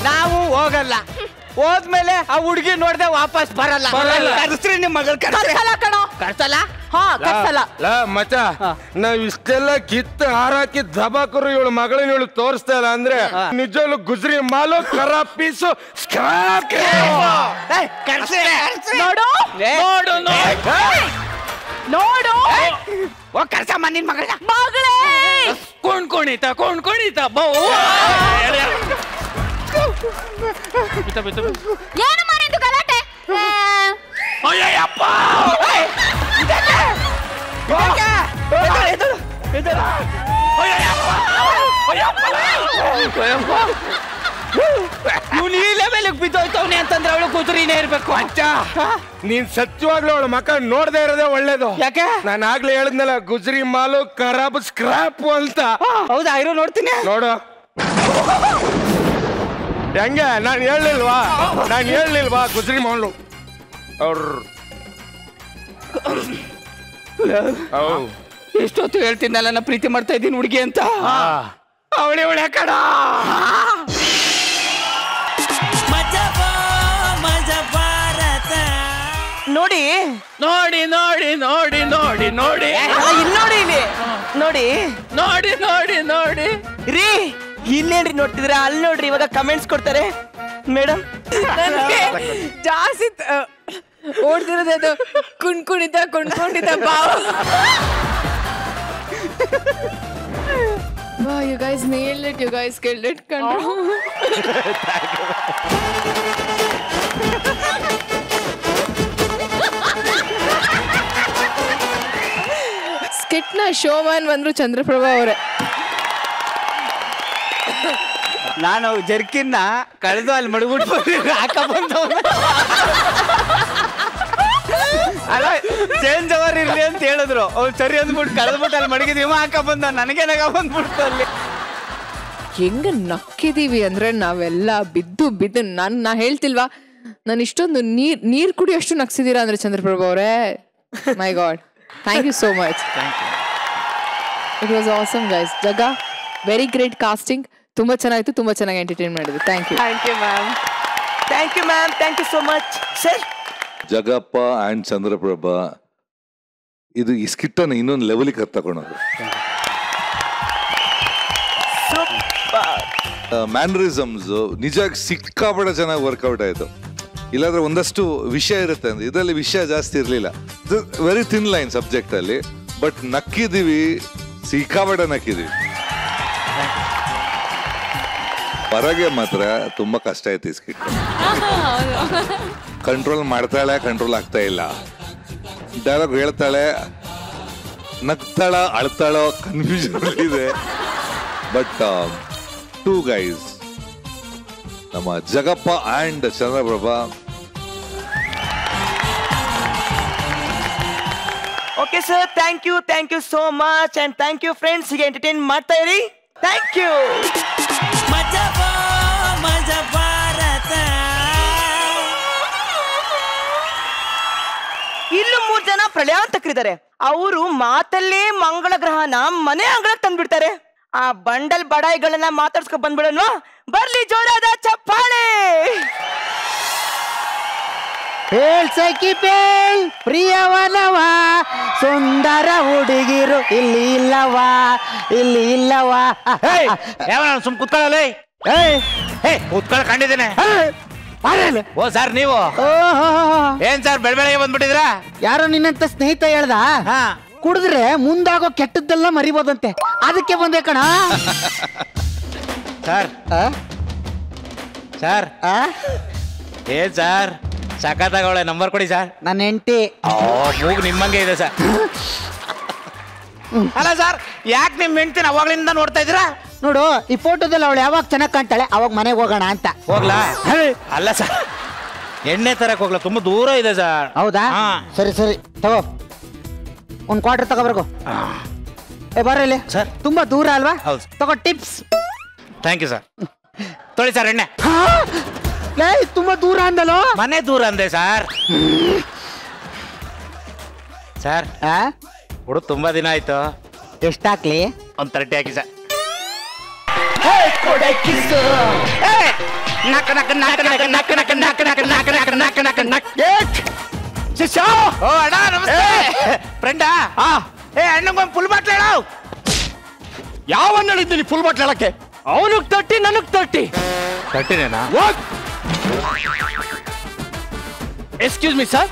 ನಾವು ಹೋಗಲ್ಲ. ಹೋದ್ಮೇಲೆ ಆ ಹುಡುಗಿ ನೋಡ್ದೆ ವಾಪಸ್ ಬರಲ್ಲ. ಕರ್ಸ್ರಿ ನಿಮ್ ಮಗಳು ಕರ್ಸಲ್ಲ ಕಣೋ. ಕರ್ಸಲ್ಲ. ಹಾ ಕರ್ಸಲ್ಲ. ಮಚ ನಾವ್ ಇಷ್ಟೆಲ್ಲ ಕಿತ್ತು ಹಾರಾಕಿ ದಬಾಕರು ಇವಳು ಮಗಳನ್ನ ಇವಳು ತೋರಿಸ್ತಾ ಇಲ್ಲ ಅಂದ್ರೆ ನಿಜವಾಗ್ಲು ಗುಜ್ರಿ ಮಾಲು ಕರ ಪೀಸು ಸ್ಕ್ರಾಪ್. ನೋಡು ನೋಡು ನೋಡು ಓ ಕರ್ಸಮ್ಮ ನಿನ್ ಮಗಳನ್ನ. ಮಗಳೇ ಕೊಂಡ್ಕೊಂಡಿತ ಬೌ. ಏನು ಮಾಡಿದ್ದು ಗಲಾಟೆ? ಅಯ್ಯಪ್ಪ ಇವ್ನು ಈ ಲೆವೆಲ್ಗೆ ಬಿದ್ದೋಯ್ತವನೆ ಅಂತಂದ್ರೆ ಅವಳು ಕುದುರಿನೇ ಇರ್ಬೇಕು. ನೀನ್ ಸತ್ಯವಾಗ್ಲೂ ಅವಳ ಮಕ್ಕ ನೋಡ್ದೇ ಇರೋದೇ ಒಳ್ಳೇದು. ಯಾಕೆ? ನಾನು ಆಗ್ಲೇ ಹೇಳಿದ್ನಲ್ಲ ಗುಜ್ರಿ ಮಾಲು ಖರಾಬ್ ಸ್ಕ್ರಾಪ್ ಅಂತ. ಹೌದಾ ಇರೋ ನೋಡ್ತೀನಿ. ನೋಡು ಹೆಂಗೆ ನಾನು ಹೇಳಿಲ್ವಾ ಗುಜ್ರಿ ಮಾಲು ಎಷ್ಟೊತ್ತು ಹೇಳ್ತೀನಲ್ಲ ನಾ ಪ್ರೀತಿ ಮಾಡ್ತಾ ಇದ್ದೀನಿ ಹುಡುಗಿ ಅಂತ. ಅವಳೆ ಕಡ ನೋಡಿ ನೋಡಿ ನೋಡಿ ನೋಡಿ ನೋಡಿ ನೋಡಿ ಇಲ್ಲಿ ನೋಡಿ ಇಲ್ಲಿ ನೋಡಿ ನೋಡಿ ನೋಡಿ ನೋಡಿ ರೀ ಇಲ್ಲೇನ್ರಿ ನೋಡ್ತಿದ್ರ ಅಲ್ಲಿ ನೋಡ್ರಿ ಇವಾಗ ಕಮೆಂಟ್ಸ್ ಕೊಡ್ತಾರೆ ಮೇಡಮ್. ಜಾಸ್ತಿ ಓಡ್ತಿರೋದು ಅದು ಕುಣ್ಕೊಂಡಿದ್ದ ಬಾವ. Wow, you guys nailed it. You guys killed it. Skit ನ ಶೋಮನ್ ಬಂದ್ರು ಚಂದ್ರಪ್ರಭಾ ಅವರೇ. ನಾನು ಜರ್ಕಿನ್ನ ಕಳೆದು ಅಲ್ಲಿ ಮಡಗ್ಬಿಟ್ಟು ಹಾಕ ಬಂದವ. ಅಲ್ಲ ಚೇಂಜ್ ಅವರ್ ಇರ್ಲಿ ಅಂತ ಹೇಳಿದ್ರು. ಅವ್ರು ಸರಿ ಅಂದ್ಬಿಟ್ಟು ಕಳೆದ್ಬಿಟ್ಟು ಅಲ್ಲಿ ಮಡಗಿದೀವ ಹಾಕ ಬಂದ. ನನಗೇನಾಗ ಬಂದ್ಬಿಡ್ತು ಅಲ್ಲಿ. ಹೆಂಗ ನಕ್ಕಿದೀವಿ ಅಂದ್ರೆ ನಾವೆಲ್ಲ ಬಿದ್ದು ನಾ ಹೇಳ್ತಿಲ್ವಾ, ನಾನು ಇಷ್ಟೊಂದು ನೀರ್ ಕುಡಿಯೋಷ್ಟು ನಕ್ಸಿದೀರಾ ಅಂದ್ರೆ ಚಂದ್ರಪ್ರಭು ಅವರೇ. My God, thank you so much. It was awesome guys. Jaga very great casting. ತುಂಬಾ ಚೆನ್ನಾಗಿತ್ತು, ತುಂಬಾ ಚೆನ್ನಾಗಿ ಎಂಟರ್ಟೈನ್ ಮಾಡಿದ್ವಿ. Thank you. Thank you ma'am. Thank you so much sir. Jagappa and Chandraprabha ಇದು ಈ ಸ್ಕಿಟ್ಟನ್ನು ಇನ್ನೊಂದು ಲೆವೆಲಿಗೆ ತಗೊಳೋದು. ಮ್ಯಾನರಿಸಮ್ಸ್ ನಿಜ ಸಿಕ್ಕಾಪಟ್ಟೆ ಚೆನ್ನಾಗಿ ವರ್ಕೌಟ್ ಆಯಿತು. ಇಲ್ಲಾಂದ್ರೆ ಒಂದಷ್ಟು ವಿಷಯ ಇರುತ್ತೆ ಅಂದ್ರೆ ಇದರಲ್ಲಿ ವಿಷಯ ಜಾಸ್ತಿ ಇರಲಿಲ್ಲ. ವೆರಿ ಥಿನ್ ಲೈನ್ ಸಬ್ಜೆಕ್ಟ್ ಅಲ್ಲಿ, ಬಟ್ ನಕ್ಕಿದೀವಿ, ಸಿಕ್ಕಾಪಟ್ಟೆ ನಕ್ಕಿದೀವಿ. ಹೊರಗೆ ಮಾತ್ರ ತುಂಬಾ ಕಷ್ಟ ಆಯ್ತು ಈ ಸ್ಕಿಟ್. ಕಂಟ್ರೋಲ್ ಮಾಡ್ತಾಳೆ, ಕಂಟ್ರೋಲ್ ಆಗ್ತಾ ಇಲ್ಲ. ಡೈಲಾಗ್ ಹೇಳ್ತಾಳೆ, ನಗ್ತಾಳ ಅಳ್ತಾಳೋ ಕನ್ಫ್ಯೂಷನ್ ಇದೆ. ಬಟ್ 2 guys, ನಮ್ಮ Jagappa and Chandraprabha. Okay sir, thank you so much and thank you friends. ಹೀಗೆ ಎಂಟರ್ಟೈನ್ ಮಾಡ್ತಾ ಇರಿ. Thank you. ಇಲ್ಲೂ 3 ಜನ ಪ್ರಳಯಾಂತಕರಿದ್ದಾರೆ. ಅವರು ಮಾತಲ್ಲೇ ಮಂಗಳ ಗ್ರಹನ ಮನೆ ಅಂಗಳಕ್ಕೆ ತಂದ್ಬಿಡ್ತಾರೆ. ಆ ಬಂಡಲ್ ಬಡಾಯಿಗಳನ್ನ ಮಾತಾಡ್ಸ್ಕೊ ಬಂದ್ಬಿಡೋಣ. ಬರ್ಲಿ ಜೋರಾದ ಚಪ್ಪಾಳೆ. ಪೇಳ್ ಸಖಿ ಪೇಳ್ ಪ್ರಿಯವನವ, ಸುಂದರ ಹುಡುಗಿರು ಇಲ್ಲಿ ಇಲ್ಲವಾ. ಸುಮ್ ಕುತ್ಕೊಳ್ಳಲೇ. ಕುತ್ಕೊಳ್ಳ ಕಂಡಿದ್ದೇನೆ. ಓ ಸರ್, ನೀವು ಏನ್ ಸರ್ ಬೆಳಗ್ಗೆ ಬಂದ್ಬಿಟ್ಟಿದ್ರಾ? ಯಾರೋ ನಿನ್ನಂತ ಸ್ನೇಹಿತ ಹೇಳ್ದ, ಕುಡಿದ್ರೆ ಮುಂದಾಗೋ ಕೆಟ್ಟದ್ದೆಲ್ಲ ಮರಿಬೋದಂತೆ, ಅದಕ್ಕೆ ಬಂದೆ ಕಣ. ಸರ್ ಸರ್ ಏನ್ ಸರ್ ಸಖತ್ತಾಗವಳೆ, ನಂಬರ್ ಕೊಡಿ ಸರ್. ನನ್ನ ಹೆಂಡತಿ ಮೂಗು ನಿಮ್ಮಂಗೆ ಇದೆ ಸರ್. ಅಲ್ಲ ಸರ್, ಯಾಕೆ ನಿಮ್ ಹೆಂಡ್ತಿನ ಅವಾಗ್ಲಿಂದ ನೋಡ್ತಾ ಇದ್ದೀರಾ? ನೋಡು, ಈ ಫೋಟೋದಲ್ಲಿ ಅವಳು ಯಾವಾಗ ಚೆನ್ನಾಗಿ ಕಾಣ್ತಾಳೆ ಅವಾಗ ಮನೆಗೆ ಹೋಗೋಣ ಅಂತ. ಹೋಗ್ಲಾ? ಅಲ್ಲ ಸರ್, ಎಣ್ಣೆ ತರಕ್ ಹೋಗ್ಲಾ, ತುಂಬಾ ದೂರ ಇದೆ ಸರ್. ಹೌದಾ? ಸರಿ ತಗೋ, ಒಂದು ಕ್ವಾರ್ಟರ್ ತಗೋಬರ್ಗು. ಬರ್ರಿ ಸರ್, ತುಂಬಾ ದೂರ ಅಲ್ವಾ? ಹೌದು. ತಗೋ ಟಿಪ್ಸ್. Thank you sir. ತೊಳಿ ಸರ್ ಎಣ್ಣೆ. ತುಂಬಾ ದೂರ ಅಂದಲೋ? ಮನೆ ದೂರ ಅಂದೆ ಸರ್. ಸರ್ ಹುಡುಗ ತುಂಬಾ ದಿನ ಆಯ್ತು. ಎಷ್ಟಾಕ್ಲಿ? ಒಂದು 30 ಹಾಕಿ ಸರ್. ಫ್ರೆಂಡಾ? ಅಣ್ಣಗೊಂದು ಫುಲ್ ಬಾಟ್ಲ್ ಹೇಳ. ಯಾವ ಹೇಳಿದ್ದೀನಿ ಫುಲ್ ಬಾಟ್ಲ್ ಹೇಳಕ್ಕೆ? ಅವನಿಗೆ 30 ನನಗ್ 30. 30ನೇನಾ? ಎಕ್ಸ್ಕ್ಯೂಸ್ ಮೀ ಸರ್,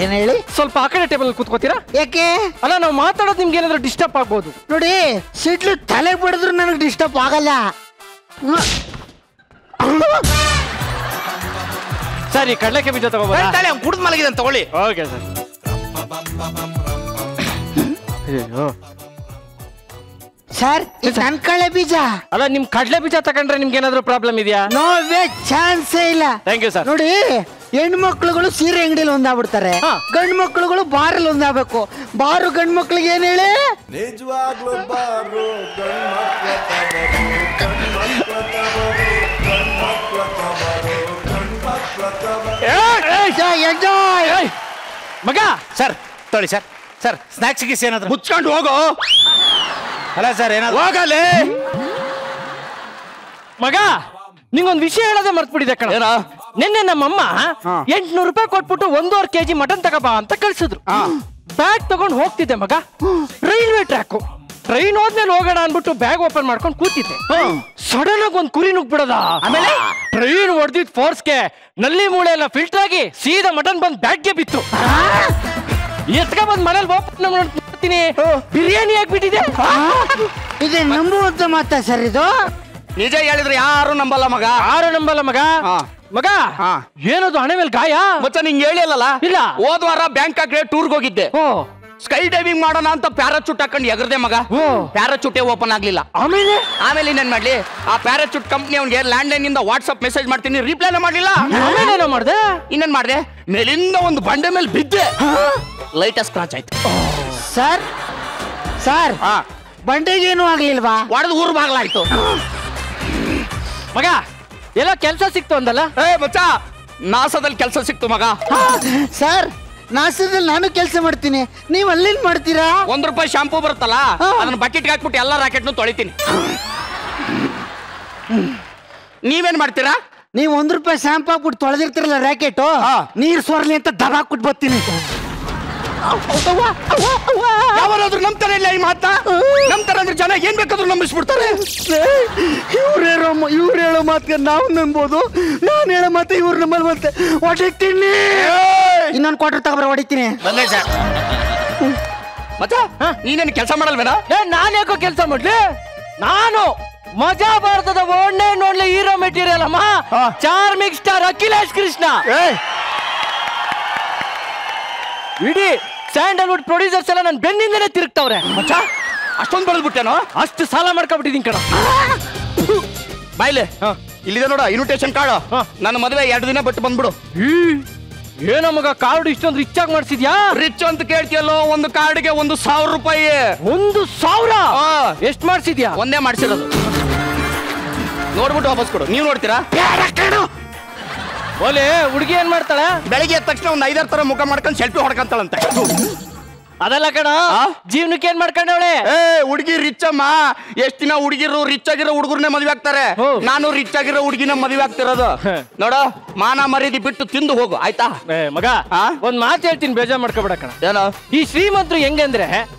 ಏನ್ ಹೇಳಿ? ಸ್ವಲ್ಪ ಆ ಕಡೆ ಟೇಬಲ್ ಕೂತ್ಕೋತೀರಾ? ಯಾಕೆ? ಅಲ್ಲ, ನಾವು ಮಾತಾಡೋದು ನಿಮ್ಗೆ ಏನಾದ್ರು ಡಿಸ್ಟರ್ಬ್ ಆಗ್ಬೋದು. ನೋಡಿ, ಸಿಡ್ಲು ತಲೆ ಬಡಿದ್ರು ನನಗೆ ಡಿಸ್ಟರ್ಬ್ ಆಗಲ್ಲ. ಸರಿ, ಕಡ್ಲೆಕಾಯಿ ಬೀಜ ತಗೋಬೋದಾ? ಕುಡಿದ್ ಮಲಗಿದಂತ ತಗೊಳ್ಳಿ. Okay sir. ಸರ್, ನನ್ ಕಳೆ ಬೀಜ. ಅಲ್ಲ, ನಿಮ್ ಕಡ್ಲೆ ಬೀಜ ತಗೊಂಡ್ರೆ ನಿಮ್ಗೆ ಏನಾದ್ರು ಪ್ರಾಬ್ಲಮ್ ಇದೆಯಾ? ನೋ ವೇ, ಚಾನ್ಸೇ ಇಲ್ಲ. Thank you sir. ನೋಡಿ, ಹೆಣ್ಮಕ್ಳುಗಳು ಸೀರೆ ಅಂಗಡಿಯಲ್ಲಿ ಒಂದಾಗ್ಬಿಡ್ತಾರೆ, ಗಂಡು ಮಕ್ಳುಗಳು ಬಾರಲ್ಲಿ ಒಂದಾಗಬೇಕು. ಬಾರು ಗಂಡು ಮಕ್ಳಿಗೆ ಏನ್ ಹೇಳಿ? ನಿಜವಾಗ್ಲೂ ಬಾರು ಎಂಜಾಯ್. ಮಗ ಸರ್, ತೊಳಿ ಸರ್. ಸರ್, ಸ್ನಾಕ್ಸ್ ಗಿಸ್ ಏನಾದ್ರು? ಮುಚ್ಕೊಂಡು ಹೋಗೋ. ಅಲ್ಲ ಸರ್, ಏನಾದ್ರು ಹೋಗಲೇ. ಮಗ, ನಿಂಗೊಂದು ವಿಷಯ ಹೇಳೋದೇ ಮರ್ತ್ಬಿಟ್ಟಿದೆ ಕಣ. ನಿನ್ನೆ ನಮ್ಮಮ್ಮ 800 ರೂಪಾಯಿ ಕೊಟ್ಬಿಟ್ಟು 1.5 kg ಮಟನ್ ತಗೋಬಾ ಅಂತ ಕಳ್ಸಿದ್ರು. ಬ್ಯಾಗ್ ತಗೊಂಡು ಹೋಗ್ತಿದ್ದೆ ಮಗ, ರೈಲ್ವೆ ಟ್ರ್ಯಾಕ್. ಟ್ರೈನ್ ಹೋದ್ಮೇಲೆ ಹೋಗೋಣ ಅನ್ಬಿಟ್ಟು ಬ್ಯಾಗ್ ಓಪನ್ ಮಾಡ್ಕೊಂಡು ಕೂತಿದ್ದೆ. ಸಡನ್ ಆಗಿ ಒಂದ್ ಕುರಿ ನುಗ್ಬಿಡದ. ಆಮೇಲೆ ಟ್ರೈನ್ ಹೊಡೆದಿದ್ ಫೋರ್ಸ್ಗೆ ನಲ್ಲಿ ಮೂಳೆ ಎಲ್ಲ ಫಿಲ್ಟರ್ ಆಗಿ ಸೀದಾ ಮಟನ್ ಬಂದ್ ಬ್ಯಾಗ್ಗೆ ಬಿತ್ತು. ಎತ್ಕ ಬಂದ್ ಮನೇಲಿ ಓಪನ್ ಮಾಡ್ತೀನಿ, ಬಿರಿಯಾನಿ ಆಗ್ಬಿಟ್ಟಿದೆ. ಇದೆ ನಂಬುವಂತ ಮಾತಾ ಸರ್ ಇದು? ನಿಜ ಹೇಳಿದ್ರೆ ಯಾರು ನಂಬಲ್ಲ ಮಗ. ಯಾರು ನಂಬಲ್ಲ ಮಗ. ಮಗ, ಏನದು ಹಣೆ ಮೇಲೆ ಗಾಯ? ಮತ್ತೆ ನಿಂಗೆ ಹೇಳಿಲ್ಲ? ಇಲ್ಲ. ಹೋದ ವಾರ ಬ್ಯಾಂಕಾಕ್ ಟೂರ್ಗೆ ಹೋಗಿದ್ದೆ. ಸ್ಕೈ ಡೈವಿಂಗ್ ಮಾಡೋಣ ಅಂತ ಪ್ಯಾರಾಚೂಟ್ ಹಾಕೊಂಡು ಎಗರ್ದೆ ಮಗ. ಪ್ಯಾರಾಚೂಟೇ ಓಪನ್ ಆಗ್ಲಿಲ್ಲ. ಆಮೇಲೆ ಇನ್ನೇನ್ ಮಾಡ್ಲಿ, ಆ ಪ್ಯಾರಾಚೂಟ್ ಕಂಪ್ನಿ ಅವ್ನಿಗೆ ಲ್ಯಾಂಡ್ ಲೈನ್ ಇಂದ ವಾಟ್ಸ್ಆಪ್ ಮೆಸೇಜ್ ಮಾಡ್ತೀನಿ, ರಿಪ್ಲೈನ ಮಾಡ್ಲಿಲ್ಲ. ಮಾಡ್ದೆ? ಇನ್ನೇನ್ ಮಾಡ್ದೆ, ಮೇಲಿಂದ ಒಂದು ಬಂಡೆ ಮೇಲೆ ಬಿದ್ದೆ, ಲೈಟ್ ಸ್ಕ್ರಾಚ್ ಆಯ್ತು. ಸರ್ ಸರ್, ಬಂಡೆಗೇನು ಆಗ್ಲಿಲ್ವಾ? ಹೊಡೆದು ಊರು ಬಾಗ್ಲಾಯ್ತು. ಮಗ, ಎಲ್ಲ ಕೆಲಸ ಸಿಕ್ತು ಅಂದಲ್ಲ? ಮಚ್ಚ, ನಾಸದಲ್ಲಿ ಕೆಲಸ ಸಿಕ್ತು ಮಗ. ಸರ್, ನಾಸದಲ್ಲಿ ನಾನು ಕೆಲಸ ಮಾಡ್ತೀನಿ, ನೀವು ಅಲ್ಲೇನ್ ಮಾಡ್ತೀರಾ? ₹1 ಶಾಂಪೂ ಬರುತ್ತಲ್ಲ, ಅದನ್ನ ಬಕೆಟ್ಗೆ ಹಾಕ್ಬಿಟ್ಟು ಎಲ್ಲ ರಾಕೆಟ್ನು ತೊಳಿತೀನಿ. ನೀವೇನ್ ಮಾಡ್ತೀರಾ? ನೀವು ₹1 ಶಾಂಪೂ ಹಾಕ್ಬಿಟ್ಟು ತೊಳೆದಿರ್ತಿರಲ್ಲ ರಾಕೆಟ್, ನೀರ್ ಸೋರ್ಲಿ ಅಂತ ದಬ ಹಾಕ್ಬಿಟ್ಟು ಬರ್ತೀನಿ. ಯಾವಾರಾದ್ರೂ ನಂಬ್ತಾರೆ ಇಲ್ಲ ಈ ಮಾತಾ? ನಂಬ್ತಾರೆ ಅಂದ್ರೆ ಜನ ಏನ್ ಬೇಕಾದ್ರೂ ನಂಬಿಸ್ಬಿಡ್ತಾರೆ. ಇವ್ರು ಹೇಳೋ ಮಾತಿಗೆ ನಾವು ನಂಬೋದು, ನಾನು ಹೇಳೋ ಮಾತು ಇವ್ರು ನಂಬಲ್ವಂತೆ. ಹೊಡಿತೀನಿ, ಇನ್ನೊಂದು ಕ್ವಾರ್ಟರ್ ತಗೊಬರ ಹೊಡಿತೀನಿ. ಮಚ್ಚ, ನೀನೇನು ಕೆಲಸ ಮಾಡಲ್ವೇನಾ? ನಾನು ಯಾಕೋ ಕೆಲಸ ಮಾಡ್ಲಿ? ನಾನು ಮಜಾ ಭಾರತದ ಒಳ್ಳೆ ಹೀರೋ ಮೆಟೀರಿಯಲ್ ಅಮ್ಮ, ಚಾರ್ಮಿಂಗ್ ಸ್ಟಾರ್ ಅಖಿಲೇಶ್ ಕೃಷ್ಣ. ಇಡೀ ಸ್ಯಾಂಡಲ್ವುಡ್ ಪ್ರೊಡ್ಯೂಸರ್ಸ್ ಎಲ್ಲ ನನ್ನ ಬೆನ್ನಿಂದನೇ ತಿರುಗ್ತಾವ್ರೆ. ಮಚ್ಚ ಅಷ್ಟೊಂದು ಬೆಳೆದ್ಬಿಟ್ಟೇನೋ? ಅಷ್ಟು ಸಾಲ ಮಾಡ್ಕೊಬಿಟ್ಟಿದ್ದೀನಿ ಕಣ. ಬಾಯ್ಲೆ ಇಲ್ಲಿದೆ ನೋಡ ಇನ್ವಿಟೇಷನ್ ಕಾರ್ಡ್. ನನ್ನ ಮದುವೆ 2 ದಿನ ಬಿಟ್ಟು ಬಂದ್ಬಿಡು. ಏನೋ ಮಗ ಕಾರ್ಡ್ ಇಷ್ಟೊಂದು ರಿಚ್ ಆಗಿ ಮಾಡ್ಸಿದ್ಯಾ? ರಿಚ್ ಅಂತ ಕೇಳ್ತಿಯಲ್ಲೋ, ಒಂದು ಕಾರ್ಡ್ಗೆ 1,000 ರೂಪಾಯಿ. 1,000? ಎಷ್ಟು ಮಾಡ್ಸಿದ್ಯಾ? ಒಂದೇ ಮಾಡ್ಸಿರೋದು. ನೋಡ್ಬಿಟ್ಟು ವಾಪಸ್ ಕೊಡು. ನೀವು ನೋಡ್ತೀರಾ? ಓಲೆ ಹುಡುಗಿ ಏನ್ ಮಾಡ್ತಾಳೆ? ಬೆಳಿಗ್ಗೆ ಎದ್ದ ತಕ್ಷಣ ಒಂದು 5-6 ತರ ಮುಖ ಮಾಡ್ಕೊಂಡು ಸೆಲ್ಫಿ ಹೊಡ್ಕಂತಾಳಂತೆ. ಅದಲ್ಲ ಕಣ, ಜೀವನಕ್ಕೆ ಏನ್ ಮಾಡ್ಕೊಂಡವಳೆ? ಹುಡುಗಿ ರಿಚ್ ಅಮ್ಮ. ಎಷ್ಟ್ ದಿನ ಹುಡುಗಿರು ರಿಚ್ ಆಗಿರೋ ಹುಡುಗರನ್ನೇ ಮದುವೆ ಆಗ್ತಾರೆ. ನಾನು ರಿಚ್ ಆಗಿರೋ ಹುಡುಗಿನ ಮದುವೆ ಆಗ್ತಿರೋದು. ನೋಡ, ಮಾನ ಮರ್ಯಾದೆ ಬಿಟ್ಟು ತಿಂದು ಹೋಗು ಆಯ್ತಾ? ಮಗ ಒಂದ್ ಮಾತು ಹೇಳ್ತೀನಿ, ಬೇಜಾರ್ ಮಾಡ್ಕೊಬೇಡ ಕಣ. ಏನೋ ಈ ಶ್ರೀಮಂತರು ಹೆಂಗಂದ್ರೆ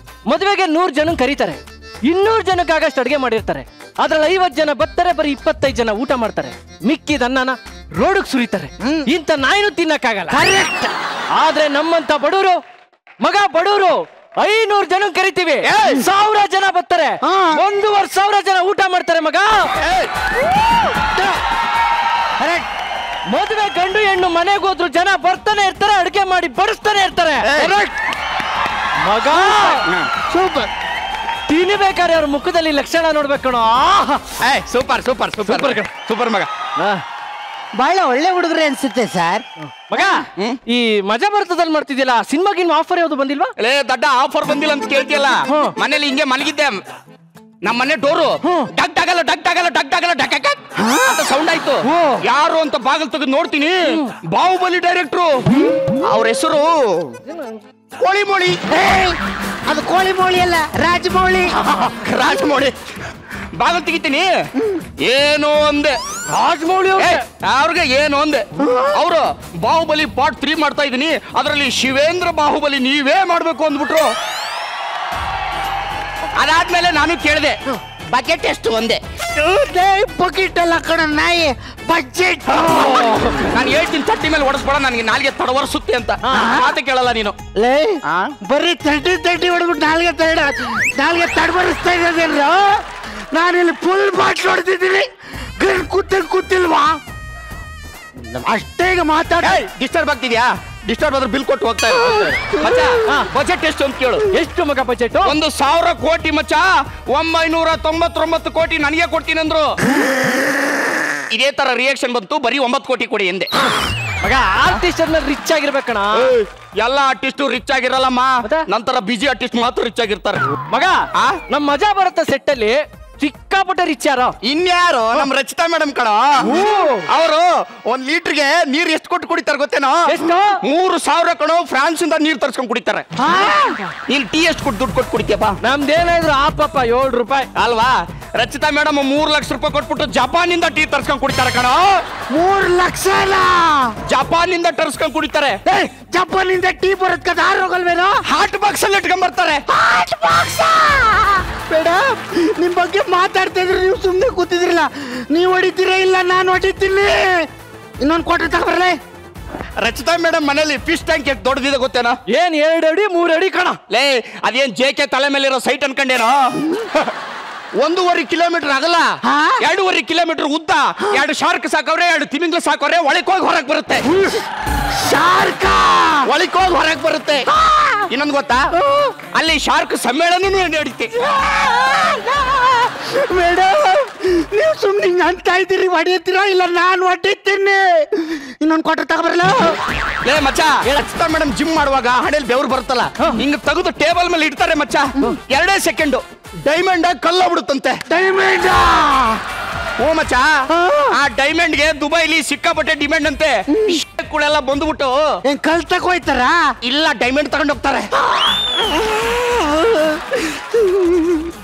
ಮದುವೆಗೆ 100 ಜನ ಕರೀತಾರೆ, 200 ಜನಕ್ಕಾಗಷ್ಟು ಅಡ್ಗೆ ಮಾಡಿರ್ತಾರೆ. ಅದ್ರಲ್ಲಿ 50 ಜನ ಬರ್ತಾರೆ, ಬರೀ 25 ಜನ ಊಟ ಮಾಡ್ತಾರೆ. ಮಿಕ್ಕಿದ ಅನ್ನನ ರೋಡ್ಗೆ ಸುರಿತಾರೆ. ಇಂಥ ನಾಯಿನೂ ತಿನ್ನಕ್ಕಾಗಲ್ಲ. ಆದ್ರೆ ನಮ್ಮಂತ ಬಡವರು ಮಗ, ಬಡವರು 500 ಜನ ಕರಿತೀವಿ, 1000 ಜನ ಬರ್ತಾರೆ, 1,500 ಜನ ಊಟ ಮಾಡ್ತಾರೆ ಮಗ. ಮದುವೆ ಗಂಡು ಹೆಣ್ಣು ಮನೆಗೆ ಹೋದ್ರು ಜನ ಬರ್ತಾನೆ ಇರ್ತಾರೆ, ಅಡುಗೆ ಮಾಡಿ ಬಡಿಸ್ತಾನೆ ಇರ್ತಾರೆ ಮಗ. ಸೂಪರ್. ತಿನ್ಬೇಕಾದ್ರೆ ಅವ್ರ ಮುಖದಲ್ಲಿ ಲಕ್ಷಣ ನೋಡ್ಬೇಕು ಕಣೋ. ಸೂಪರ್ ಸೂಪರ್ ಸೂಪರ್ ಸೂಪರ್ ಮಗ. ಬಹಳ ಒಳ್ಳೆ ಹುಡುಗರೇ ಅನ್ಸುತ್ತೆ ಸರ್. ಮಗ, ಈ ಮಜಾ ಭಾರತದಲ್ಲಿ ಮಾಡ್ತಿದ್ಯಲ್ಲ, ಸಿನಿಮಾಗಿನ್ ಆಫರ್ ಯಾವ್ದು ಬಂದಿಲ್ವಾ? ಲೇ ದಡ್ಡ, ಆಫರ್ ಬಂದಿಲ್ಲ ಅಂತ ಕೇಳ್ತಿಯಲ್ಲ. ಮನೇಲಿ ಹಿಂಗೆ ಮಲಗಿದ್ದೆ, ನಮ್ಮ ಮನೆ ಡೋರು ಡಗ್ ಡಗಲ್ಲ ಡಗ್ ಡಗಲ್ಲ ಡಗ್ ಡಗಲ್ಲ ಡಗ್ ಅಂತ ಸೌಂಡ್ ಆಯ್ತು. ಯಾರು ಅಂತ ಬಾಗಿಲು ತೆಗೆದು ನೋಡ್ತೀನಿ, ಬಾಹುಬಲಿ ಡೈರೆಕ್ಟ್ರು. ಅವ್ರ ಹೆಸರು ಕೋಳಿಮೋಳಿ. ಅದು ಕೋಳಿಮೋಳಿ ಅಲ್ಲ, ರಾಜಮೌಳಿ. ರಾಜಮೌಳಿ. ಬಾಗಿಲು ತೆಗಿತೀನಿ, ಏನು ಅಂದೆ. ರಾಜಮೌಳಿ ಅವ್ರಿಗೆ ಏನು ಅಂದೆ. ಅವರು ಬಾಹುಬಲಿ ಪಾರ್ಟ್ 3 ಮಾಡ್ತಾ ಇದೀನಿ, ಅದರಲ್ಲಿ ಶಿವೇಂದ್ರ ಬಾಹುಬಲಿ ನೀವೇ ಮಾಡ್ಬೇಕು ಅಂದ್ಬಿಟ್ರು. ಅದಾದ್ಮೇಲೆ ನಾನು ಕೇಳಿದೆ, ಬಕೆಟ್ ಎಷ್ಟು ಒಂದೇ. ಬಕೆಟ್ ಅಲ್ಲ ಕಣ ನಾಯಿ, ಬಜೆಟ್. ನಾನು ಹೇಳ್ತೀನಿ, ತಟ್ಟಿ ಮೇಲೆ ಹೊಡೆಸ್ಬೇಡ, ನನಗೆ ನಾಲ್ಗೆ ತಡವರ್ಸುತ್ತೆ ಅಂತ. ಮಾತೆ ಕೇಳಲ್ಲ ನೀನು. ಲೇ ಬರೀ ತಟ್ಟಿ ಹೊಡೆದ್ಬಿಟ್ಟು ನಾಲ್ಗೆ ತಡವರಿಸ್ತಾ ಇರೋದೇನ್ರ? ನಾನಿಲ್ಲಿ ಫುಲ್ ಬಾಟ್ಲ್ ಹೊಡೆದಿದ್ದೀನಿ, ಕೂತಿಲ್ವಾ? ಅಷ್ಟೇ ಮಾತಾಡ. ಡಿಸ್ಟರ್ಬ್ ಆಗ್ತಿದ್ಯಾ? ಡಿಸ್ಟರ್ಬ್ ಆದ್ರೆ ಬಿಲ್ ಕೊಟ್ಟು ಹೋಗ್ತಾ ಬಜೆಟ್ ಎಷ್ಟು ಅಂತ ಕೇಳು. ಎಷ್ಟು ಮಗ ಬಜೆಟ್? 1,000 ಕೋಟಿ ಮಚ್ಚ. 999 ಕೋಟಿ ನನಗೆ ಕೊಡ್ತೀನಿ ಅಂದ್ರು. ಇದೇ ತರ ರಿಯಾಕ್ಷನ್ ಬಂತು, ಬರೀ 9 ಕೋಟಿ ಕೊಡಿ ಎಂದೆ. ಮಗ, ಆರ್ಟಿಸ್ಟ್ ರಿಚ್ ಆಗಿರ್ಬೇಕಣ. ಎಲ್ಲ ಆರ್ಟಿಸ್ಟ್ ರಿಚ್ ಆಗಿರಲ್ಲಮ್ಮ, ನಂತರ ಬಿಜಿ ಆರ್ಟಿಸ್ಟ್ ಮಾತ್ರ ರಿಚ್ ಆಗಿರ್ತಾರೆ ಮಗ. ನಮ್ ಮಜಾ ಬರುತ್ತೆ ಸೆಟ್ ಅಲ್ಲಿ ಸಿಕ್ಕಾಪಟ್ಟೆ ರಿಚ್ ಯಾರೋ? ಇನ್ಯಾರು? ನಮ್ ರಚಿತಾ ಮೇಡಮ್ ಕಣ. ಅವರು 1 ಲೀಟರ್ಗೆ ನೀರ್ ಎಷ್ಟು ಕೊಟ್ಟು ಕುಡಿತಾರೆ ಗೊತ್ತೇನೋ? ಎಷ್ಟು? 3,000 ಕಣೋ. ಫ್ರಾನ್ಸ್ ಇಂದ ನೀರ್ ತರ್ಸ್ಕೊಂಡ್ ಕುಡಿತಾರೆ. ನೀನ್ ಟೀ ಎಷ್ಟು ಕೊಟ್ಟು ದುಡ್ಡು ಕೊಟ್ಟು ಕುಡಿತೀಯಪ್ಪ? ನಮ್ದೇನಾದ್ರು ಆಪಪ್ಪ 7 ರೂಪಾಯಿ ಅಲ್ವಾ? ರಚಿತಾ ಮೇಡಮ್ 3 ಲಕ್ಷ ರೂಪಾಯಿ ಕೊಟ್ಬಿಟ್ಟು ಜಪಾನಿಂದ ಟೀ ತರ್ಸ್ಕೊಂಡ್ ಕುಡಿತಾರೆ ಕಣ. 3 ಲಕ್ಷ ಜಪಾನಿಂದ ತರ್ಸ್ಕೊಂಡ್ ಕುಡಿತಾರೆ. ಜಪಾನಿಂದ ಟೀ ಬರೋದ್ ಕದ ಆರೋಗಲ್ವೇನೋ? ಹಾಟ್ ಬಾಕ್ಸ್ ಅಲ್ಲಿ ಇಟ್ಕೊಂಡ್ ಬರ್ತಾರೆ. ಮೇಡಮ್, ನಿಮ್ ಬಗ್ಗೆ ಮಾತಾಡ್ತಾ ಇದ್ರೆ ನೀವು ಸುಮ್ನೆ ಕೂತಿದ್ರಲ್ಲ, ನೀವು ಹೊಡಿತೀರಾ ಇಲ್ಲ ನಾನು ಹೊಡಿತೀನಿ. ಇನ್ನೊಂದು ಕ್ವಾರ್ಟರ್ ತಗೊಬರಲೇ. ರಚಿತಾ ಮೇಡಮ್ ಮನೇಲಿ ಫಿಶ್ ಟ್ಯಾಂಕ್ ಎಷ್ಟು ದೊಡ್ಡದಿದೆ ಗೊತ್ತೇನೋ? ಏನ್ 2 ಅಡಿ 3 ಅಡಿ ಕಣ. ಲೇ, ಅದೇನ್ JK ತಲೆ ಮೇಲಿರೋ ಸೈಟ್ ಅನ್ಕೊಂಡೇನೋ? 1.5 ಕಿಲೋಮೀಟರ್ ಆಗಲ್ಲ, 2.5 ಕಿಲೋಮೀಟರ್ ಉದ್ದ. 2 ಶಾರ್ಕ್ ಸಾಕವ್ರೆ, 2 ತಿಮಿಂಗ್ಲ ಸಾಕವ್ರೆ. ಒಳಕ್ ಹೋಗಿ ಹೊರಗೆ ಬರುತ್ತೆ. ಶಾರ್ಕ ಒಳಕ್ ಹೋಗಿ ಹೊರಗೆ ಬರುತ್ತೆ. ಇನ್ನೊಂದು ಗೊತ್ತಾ? ಅಲ್ಲಿ ಶಾರ್ಕ್ ಸಮ್ಮೇಳನ ನಡೀತಿ. ಮೇಡಮ್, ನೀವು ಸುಮ್ನೆ ಹಿಂಗ ಅಂತ ಇದ್ದೀರಿ, ಹೊಡಿತೀರಾ ಇಲ್ಲ ನಾನು ಹೊಡಿತೀನಿ. ಇನ್ನೊಂದು ಕ್ವಾರ್ಟರ್ ತಗೊಬರಲ್ಲ. ಲೇ ಮಚ್ಚ, ರಚಿತಾ ಮೇಡಮ್ ಜಿಮ್ ಮಾಡುವಾಗ ಹಣೆಯಲ್ಲಿ ಬೆವರು ಬರುತ್ತಲ್ಲ, ಹಿಂಗ ತೆಗೆದು ಟೇಬಲ್ ಮೇಲೆ ಇಡ್ತಾರೆ ಮಚ್ಚ. 2 ಸೆಕೆಂಡ್ ಡೈಮಂಡ್ ಕಲ್ಲ ಬಿಡುತ್ತಂತೆ. ಡೈಮಂಡ್? ಓ ಮಚ್ಚ, ಆ ಡೈಮಂಡ್ ಗೆ ದುಬೈಲಿ ಸಿಕ್ಕಾಪಟ್ಟೆ ಡಿಮ್ಯಾಂಡ್ ಅಂತೆ. ಕುಳೆಲ್ಲ ಬಂದ್ಬಿಟ್ಟು ಕಲ್ ತಗೋಯ್ತಾರ? ಇಲ್ಲ, ಡೈಮಂಡ್ ತಗೊಂಡು ಹೋಗ್ತಾರೆ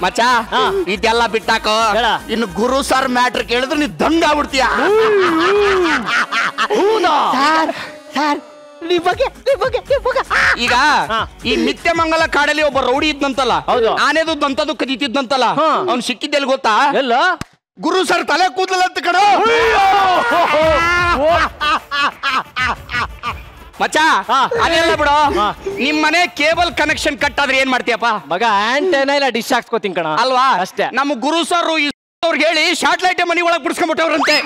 ಮಚ್ಚ. ಇದೆಲ್ಲ ಬಿಟ್ಟಾಕೋ. ಇನ್ನು ಗುರು ಸರ್ ಮ್ಯಾಟ್ರ್ ಕೇಳಿದ್ರೆ ನೀ ದಂಡ ಆಗ್ಬಿಡ್ತೀಯ. ಈಗ ಈ ನಿತ್ಯಮಂಗಲ ಕಾಡಲ್ಲಿ ಒಬ್ಬ ರೌಡಿ ಇದ್ದಂತಲ್ಲ, ಆನೆದು ದಂತದು ಕದೀತಿದ್ದಂತಲ್ಲ, ಅವ್ನು ಸಿಕ್ಕಿದ್ದೆಲ್ಲಿ ಗೊತ್ತಾ? ಎಲ್ಲ ಗುರು ಸರ್ ತಲೆ ಕೂದಲ ಅಂತ ಕಣ ಮಚ್ಚ. ಅದೆಲ್ಲ ಬಿಡು, ನಿಮ್ ಮನೆ ಕೇಬಲ್ ಕನೆಕ್ಷನ್ ಕಟ್ ಆದ್ರೆ ಏನ್ ಮಾಡ್ತೀಯಪ್ಪ? ಮಗ, ಆಂಟೆನಾ ಇಲ್ಲ ಡಿಶ್ ಹಾಕ್ಸ್ಕೊತೀನಿ ಕಣ. ಅಲ್ವಾ? ಅಷ್ಟೇ. ನಮ್ಮ ಗುರು ಸರ್ ಅವ್ರಿಗೆ ಹೇಳಿ ಶಾಟ್ಲೈಟ್ ಮನಿ ಒಳಗೆ ಬಿಡಿಸ್ಕೊಂಡ್ಬಿಟ್ಟವ್ರಂತೆ.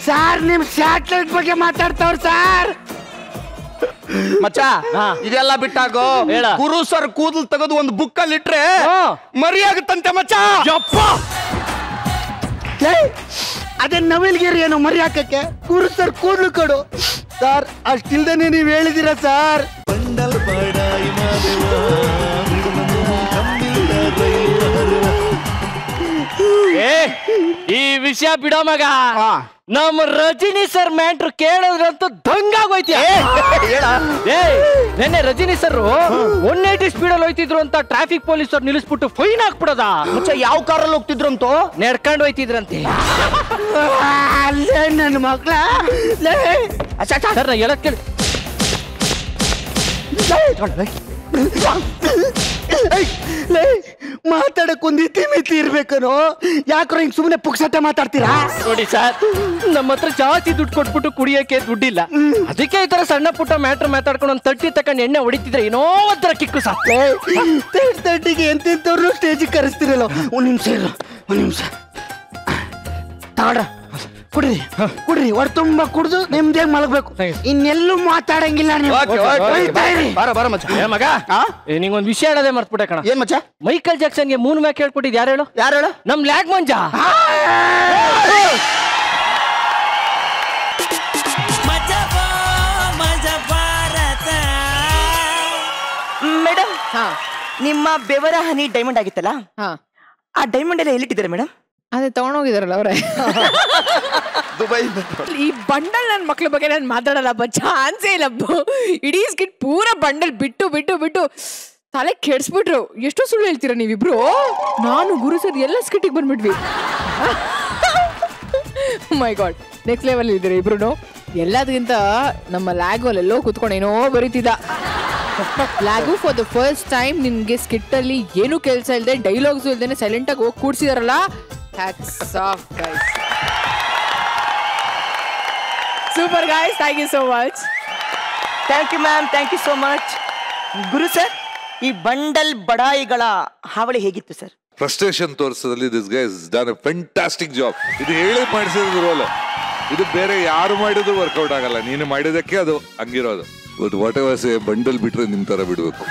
ಸರ್, ನಿಮ್ ಸ್ಯಾಟಲೈಟ್ ಬಗ್ಗೆ ಮಾತಾಡ್ತಾವ್ರ ಸರ್. ಮಚ್ಚ ಇದೆಲ್ಲ ಬಿಟ್ಟಾಗೋ ಗುರು ಸರ್ ಕೂದಲು ತೆಗೆದು ಒಂದು ಬುಕ್ಕಲ್ಲಿ ಇಟ್ರೆ ಮರಿ ಆಗುತ್ತಂತೆ ಮಚ್ಚ. ಅದೇ ನವಿಲ್ಗಿರಿ ಏನೋ ಮರಿ ಹಾಕಕ್ಕೆ ಗುರು ಸರ್ ಕೂದಲು ಕೊಡು ಸರ್. ಅಷ್ಟಿಲ್ದೇನೆ ನೀವ್ ಹೇಳಿದಿರ ಸರ್. ಈ ವಿಷಯ ಬಿಡೋ ಮಗ, ನಮ್ಮ ರಜನಿ ಸರ್ ಮ್ಯಾಟ್ರು ಕೇಳಿದ್ರಂತೂ ದಂಗಾಗೋಯ್ತಿಯ. ನೆನ್ನೆ ರಜನಿ ಸರ್ 180 ಸ್ಪೀಡಲ್ಲಿ ಹೋಯ್ತಿದ್ರು ಅಂತ ಟ್ರಾಫಿಕ್ ಪೊಲೀಸರು ನಿಲ್ಲಿಸ್ಬಿಟ್ಟು ಫೈನ್ ಹಾಕ್ಬಿಡೋದ. ಯಾವ ಕಾರಲ್ಲಿ ಹೋಗ್ತಿದ್ರು ಅಂತ ನಡ್ಕೊಂಡು ಹೋಯ್ತಿದ್ರಂತೆ. ನನ್ನ ಮಕ್ಳ ಸರ್ ನಾ ಹೇಳಕ್ ಕೇಳಿ. ಮಾತಾಡಕ್ ಒಂದ್ ಇತಿ ಇರ್ಬೇಕನೋ, ಯಾಕ್ರ ಹಿಂಗ್ ಸುಮ್ನೆ ಪುಕ್ಸಟ್ಟೆ ಮಾತಾಡ್ತೀರಾ? ನೋಡಿ ಸರ್, ನಮ್ಮ ಹತ್ರ ಜಾಸ್ತಿ ದುಡ್ಡು ಕೊಟ್ಬಿಟ್ಟು ಕುಡಿಯಕ್ಕೆ ದುಡ್ಡಿಲ್ಲ, ಅದಕ್ಕೆ ಈ ತರ ಸಣ್ಣ ಪುಟ್ಟ ಮ್ಯಾಟ್ರ್ ಮಾತಾಡ್ಕೊಂಡು ಒಂದು 30 ತಕೊಂಡು ಎಣ್ಣೆ ಹೊಡಿತಿದ್ರೆ ಏನೋ ಒಂಥರ ಕಿಕ್ಕು ಸರ್. 30ಗೆ ಎಂತೆಂತವ್ರು ಸ್ಟೇಜಿಗೆ ಕರೆಸ್ತಿರಲ್ಲ. ಒಂದ್ ನಿಮಿಷ ತಗೊಳ್ರ, ಕುಡ್ರಿ ಹೊರ ತುಂಬಾ ಕುಡ್ದು ನಿಮ್ದೇಗ್ ಮಲಗ್ಬೇಕು. ಇನ್ನೆಲ್ಲೂ ಮಾತಾಡಂಗಿಲ್ಲ ನೀವು. ಮಗ ನಿಂಗೊಂದು ವಿಷಯ ಹೇಳೋದೇ ಮರ್ತ್ಬಿಟ್ಟೆ ಕಣ. ಏನ್ ಮಚ್ಚ? ಮೈಕಲ್ ಜಾಕ್ಸನ್ಗೆ 3 ಮ್ಯಾಕ್ ಹೇಳ್ಕೊಟ್ಟಿದ್ ಯಾರು ಹೇಳು? ನಮ್ ಲ್ಯಾಗ್ ಮಂಜ. ಮೇಡಮ್, ನಿಮ್ಮ ಬೆವರ ಹನಿ ಡೈಮಂಡ್ ಆಗಿತ್ತಲ್ಲ, ಆ ಡೈಮಂಡ್ ಎಲ್ಲ ಎಲ್ಲಿಟ್ಟಿದ್ದಾರೆ ಮೇಡಮ್? ಅದೇ ತಗೊಂಡೋಗಿದಾರಲ್ಲ ಅವ್ರೆ. ದುಬೈ. ಈ ಬಂಡಲ್ ನನ್ನ ಮಕ್ಳ ಬಗ್ಗೆ ನಾನು ಮಾತಾಡಲ್ಲ, ಚಾನ್ಸೇ ಇಲ್ಲ. ಇಡೀ ಸ್ಕಿಟ್ ಪೂರ ಬಂಡಲ್ ಬಿಟ್ಟು ತಲೆ ಕೆಡ್ಸ್ಬಿಟ್ರು. ಎಷ್ಟೋ ಸುಳ್ಳು ಹೇಳ್ತೀರಾ ನೀವಿಬ್ರು. ನಾನು ಗುರು ಸರ್ ಎಲ್ಲ ಸ್ಕಿಟ್ಟಿಗೆ ಬಂದ್ಬಿಟ್ವಿ. ಮೈ ಗಾಡ್, ನೆಕ್ಸ್ಟ್ ಲೆವೆಲ್ ಇದ್ದೀರಾ ಇಬ್ರು. ಎಲ್ಲದಕ್ಕಿಂತ ನಮ್ಮ ಲ್ಯಾಗು ಅಲ್ಲೆಲ್ಲೋ ಕುತ್ಕೊಂಡು ಏನೋ ಬರೀತಿದ್ದ. Lag for the first time ನಿನ್ಗೆ ಸ್ಕಿಟ್ ಅಲ್ಲಿ ಏನು ಕೆಲಸ ಇಲ್ಲದೆ ಡೈಲಾಗ್ಸು ಇಲ್ದೇನೆ ಸೈಲೆಂಟ್ ಆಗಿ ಹೋಗಿ ಕೂಡ್ಸಿದಾರಲ್ಲ. Hats off, guys. Super, guys. Thank you so much. Thank you, ma'am. Thank you so much. Guru sir, ಈ ಬಂಡಲ್ ಬಡಾಯಿಗಳ ಹಾವಳಿ ಹೇಗಿತ್ತು ಸರ್? ಫ್ರಸ್ಟ್ರೇಷನ್ ತೋರಿಸೋದ್ರಲ್ಲಿ this guy has done A fantastic job. ಇದು ಹೇಳಿ ಮಾಡಿಸಿದ ರೋಲ್, ಇದು ಬೇರೆ ಯಾರು ಮಾಡಿದ್ರು ವರ್ಕೌಟ್ ಆಗಲ್ಲ. ನೀನು ಮಾಡಿದಕ್ಕೆ ಅದು ಹಂಗಿರೋದು. But whatever say, bundle ಬಿಟ್ರೆ ನಿಮ್ ತರ ಬಿಡ್ಬೇಕು.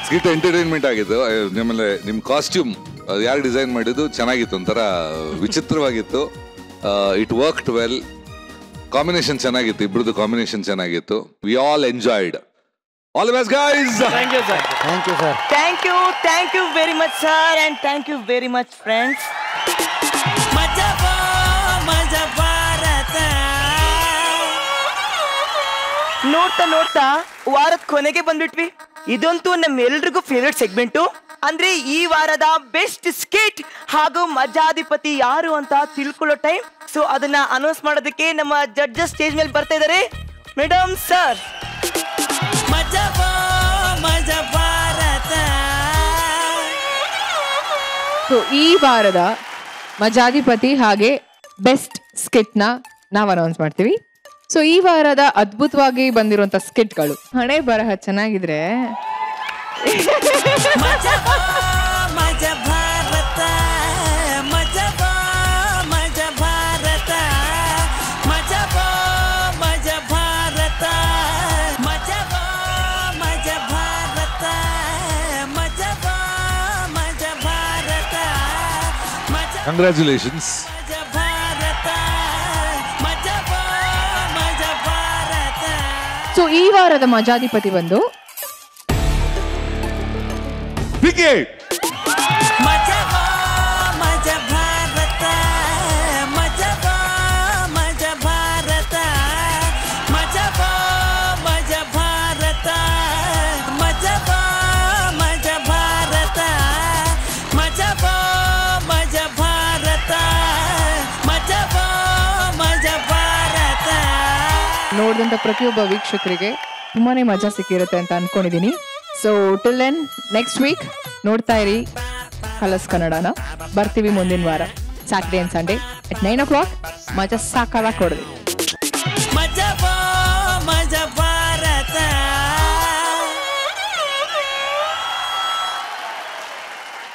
ಸ್ಕಿಟ್ ಎಂಟರ್ಟೈನ್ಮೆಂಟ್ ಆಗಿತ್ತು. ಆಮೇಲೆ ನಿಮ್ ಕಾಸ್ಟ್ಯೂಮ್ ಯಾರು ಡಿಸೈನ್ ಮಾಡಿದ್ದು ಚೆನ್ನಾಗಿತ್ತು, ಒಂಥರ ವಿಚಿತ್ರವಾಗಿತ್ತು. It worked well. ಕಾಂಬಿನೇಷನ್ ಚೆನ್ನಾಗಿತ್ತು, ಇಬ್ರದ್ದು ಕಾಂಬಿನೇಷನ್ ಚೆನ್ನಾಗಿತ್ತು. We all enjoyed. All the best guys. Thank you sir. Thank you sir. Thank you very much sir, and thank you very much friends. ನೋಡ್ತಾ ವಾರದ ಕೊನೆಗೆ ಬಂದ್ಬಿಟ್ವಿ. ಇದಂತೂ ನಮ್ಮೆಲ್ರಿಗೂ ಫೇವ್ರೆಟ್ ಸೆಗ್ಮೆಂಟು. ಅಂದ್ರೆ ಈ ವಾರದ ಬೆಸ್ಟ್ ಸ್ಕಿಟ್ ಹಾಗೂ ಮಜಾಧಿಪತಿ ಯಾರು ಅಂತ ತಿಳ್ಕೊಳ್ಳೋ ಟೈಮ್. ಸೊ ಅದನ್ನ ಅನೌನ್ಸ್ ಮಾಡೋದಕ್ಕೆ ನಮ್ಮ ಜಡ್ಜಸ್ ಸ್ಟೇಜ್ ಮೇಲೆ ಬರ್ತಾ ಇದ್ದಾರೆ. Madam sir. ಸೊ ಈ ವಾರದ ಮಜಾಧಿಪತಿ ಹಾಗೆ ಬೆಸ್ಟ್ ಸ್ಕಿಟ್ ನ ನಾವು ಅನೌನ್ಸ್ ಮಾಡ್ತೀವಿ. ಸೊ ಈ ವಾರದ ಅದ್ಭುತವಾಗಿ ಬಂದಿರುವಂತ ಸ್ಕಿಟ್ಗಳು, ಹಣೆ ಬರಹ ಚೆನ್ನಾಗಿದ್ರೆ ಕಂಗ್ರ್ಯಾಚುಲೇಷನ್ಸ್. ಸೊ ಈ ವಾರದ ಮಜಾಧಿಪತಿ ಬಂದು ನೋಡಿದಂಥ ಪ್ರತಿಯೊಬ್ಬ ವೀಕ್ಷಕರಿಗೆ ತುಂಬಾನೇ ಮಜಾ ಸಿಕ್ಕಿರುತ್ತೆ ಅಂತ ಅನ್ಕೊಂಡಿದ್ದೀನಿ. So till then next week ನೋಡ್ತಾ ಇರಿ ಕಲರ್ಸ್ ಕನ್ನಡನ. ಬರ್ತೀವಿ ಮುಂದಿನ ವಾರ Saturday and Sunday at 9 o'clock. ಮಜಾ ಸಾಕಾಗಿ ಕೊಡ್ರಿ.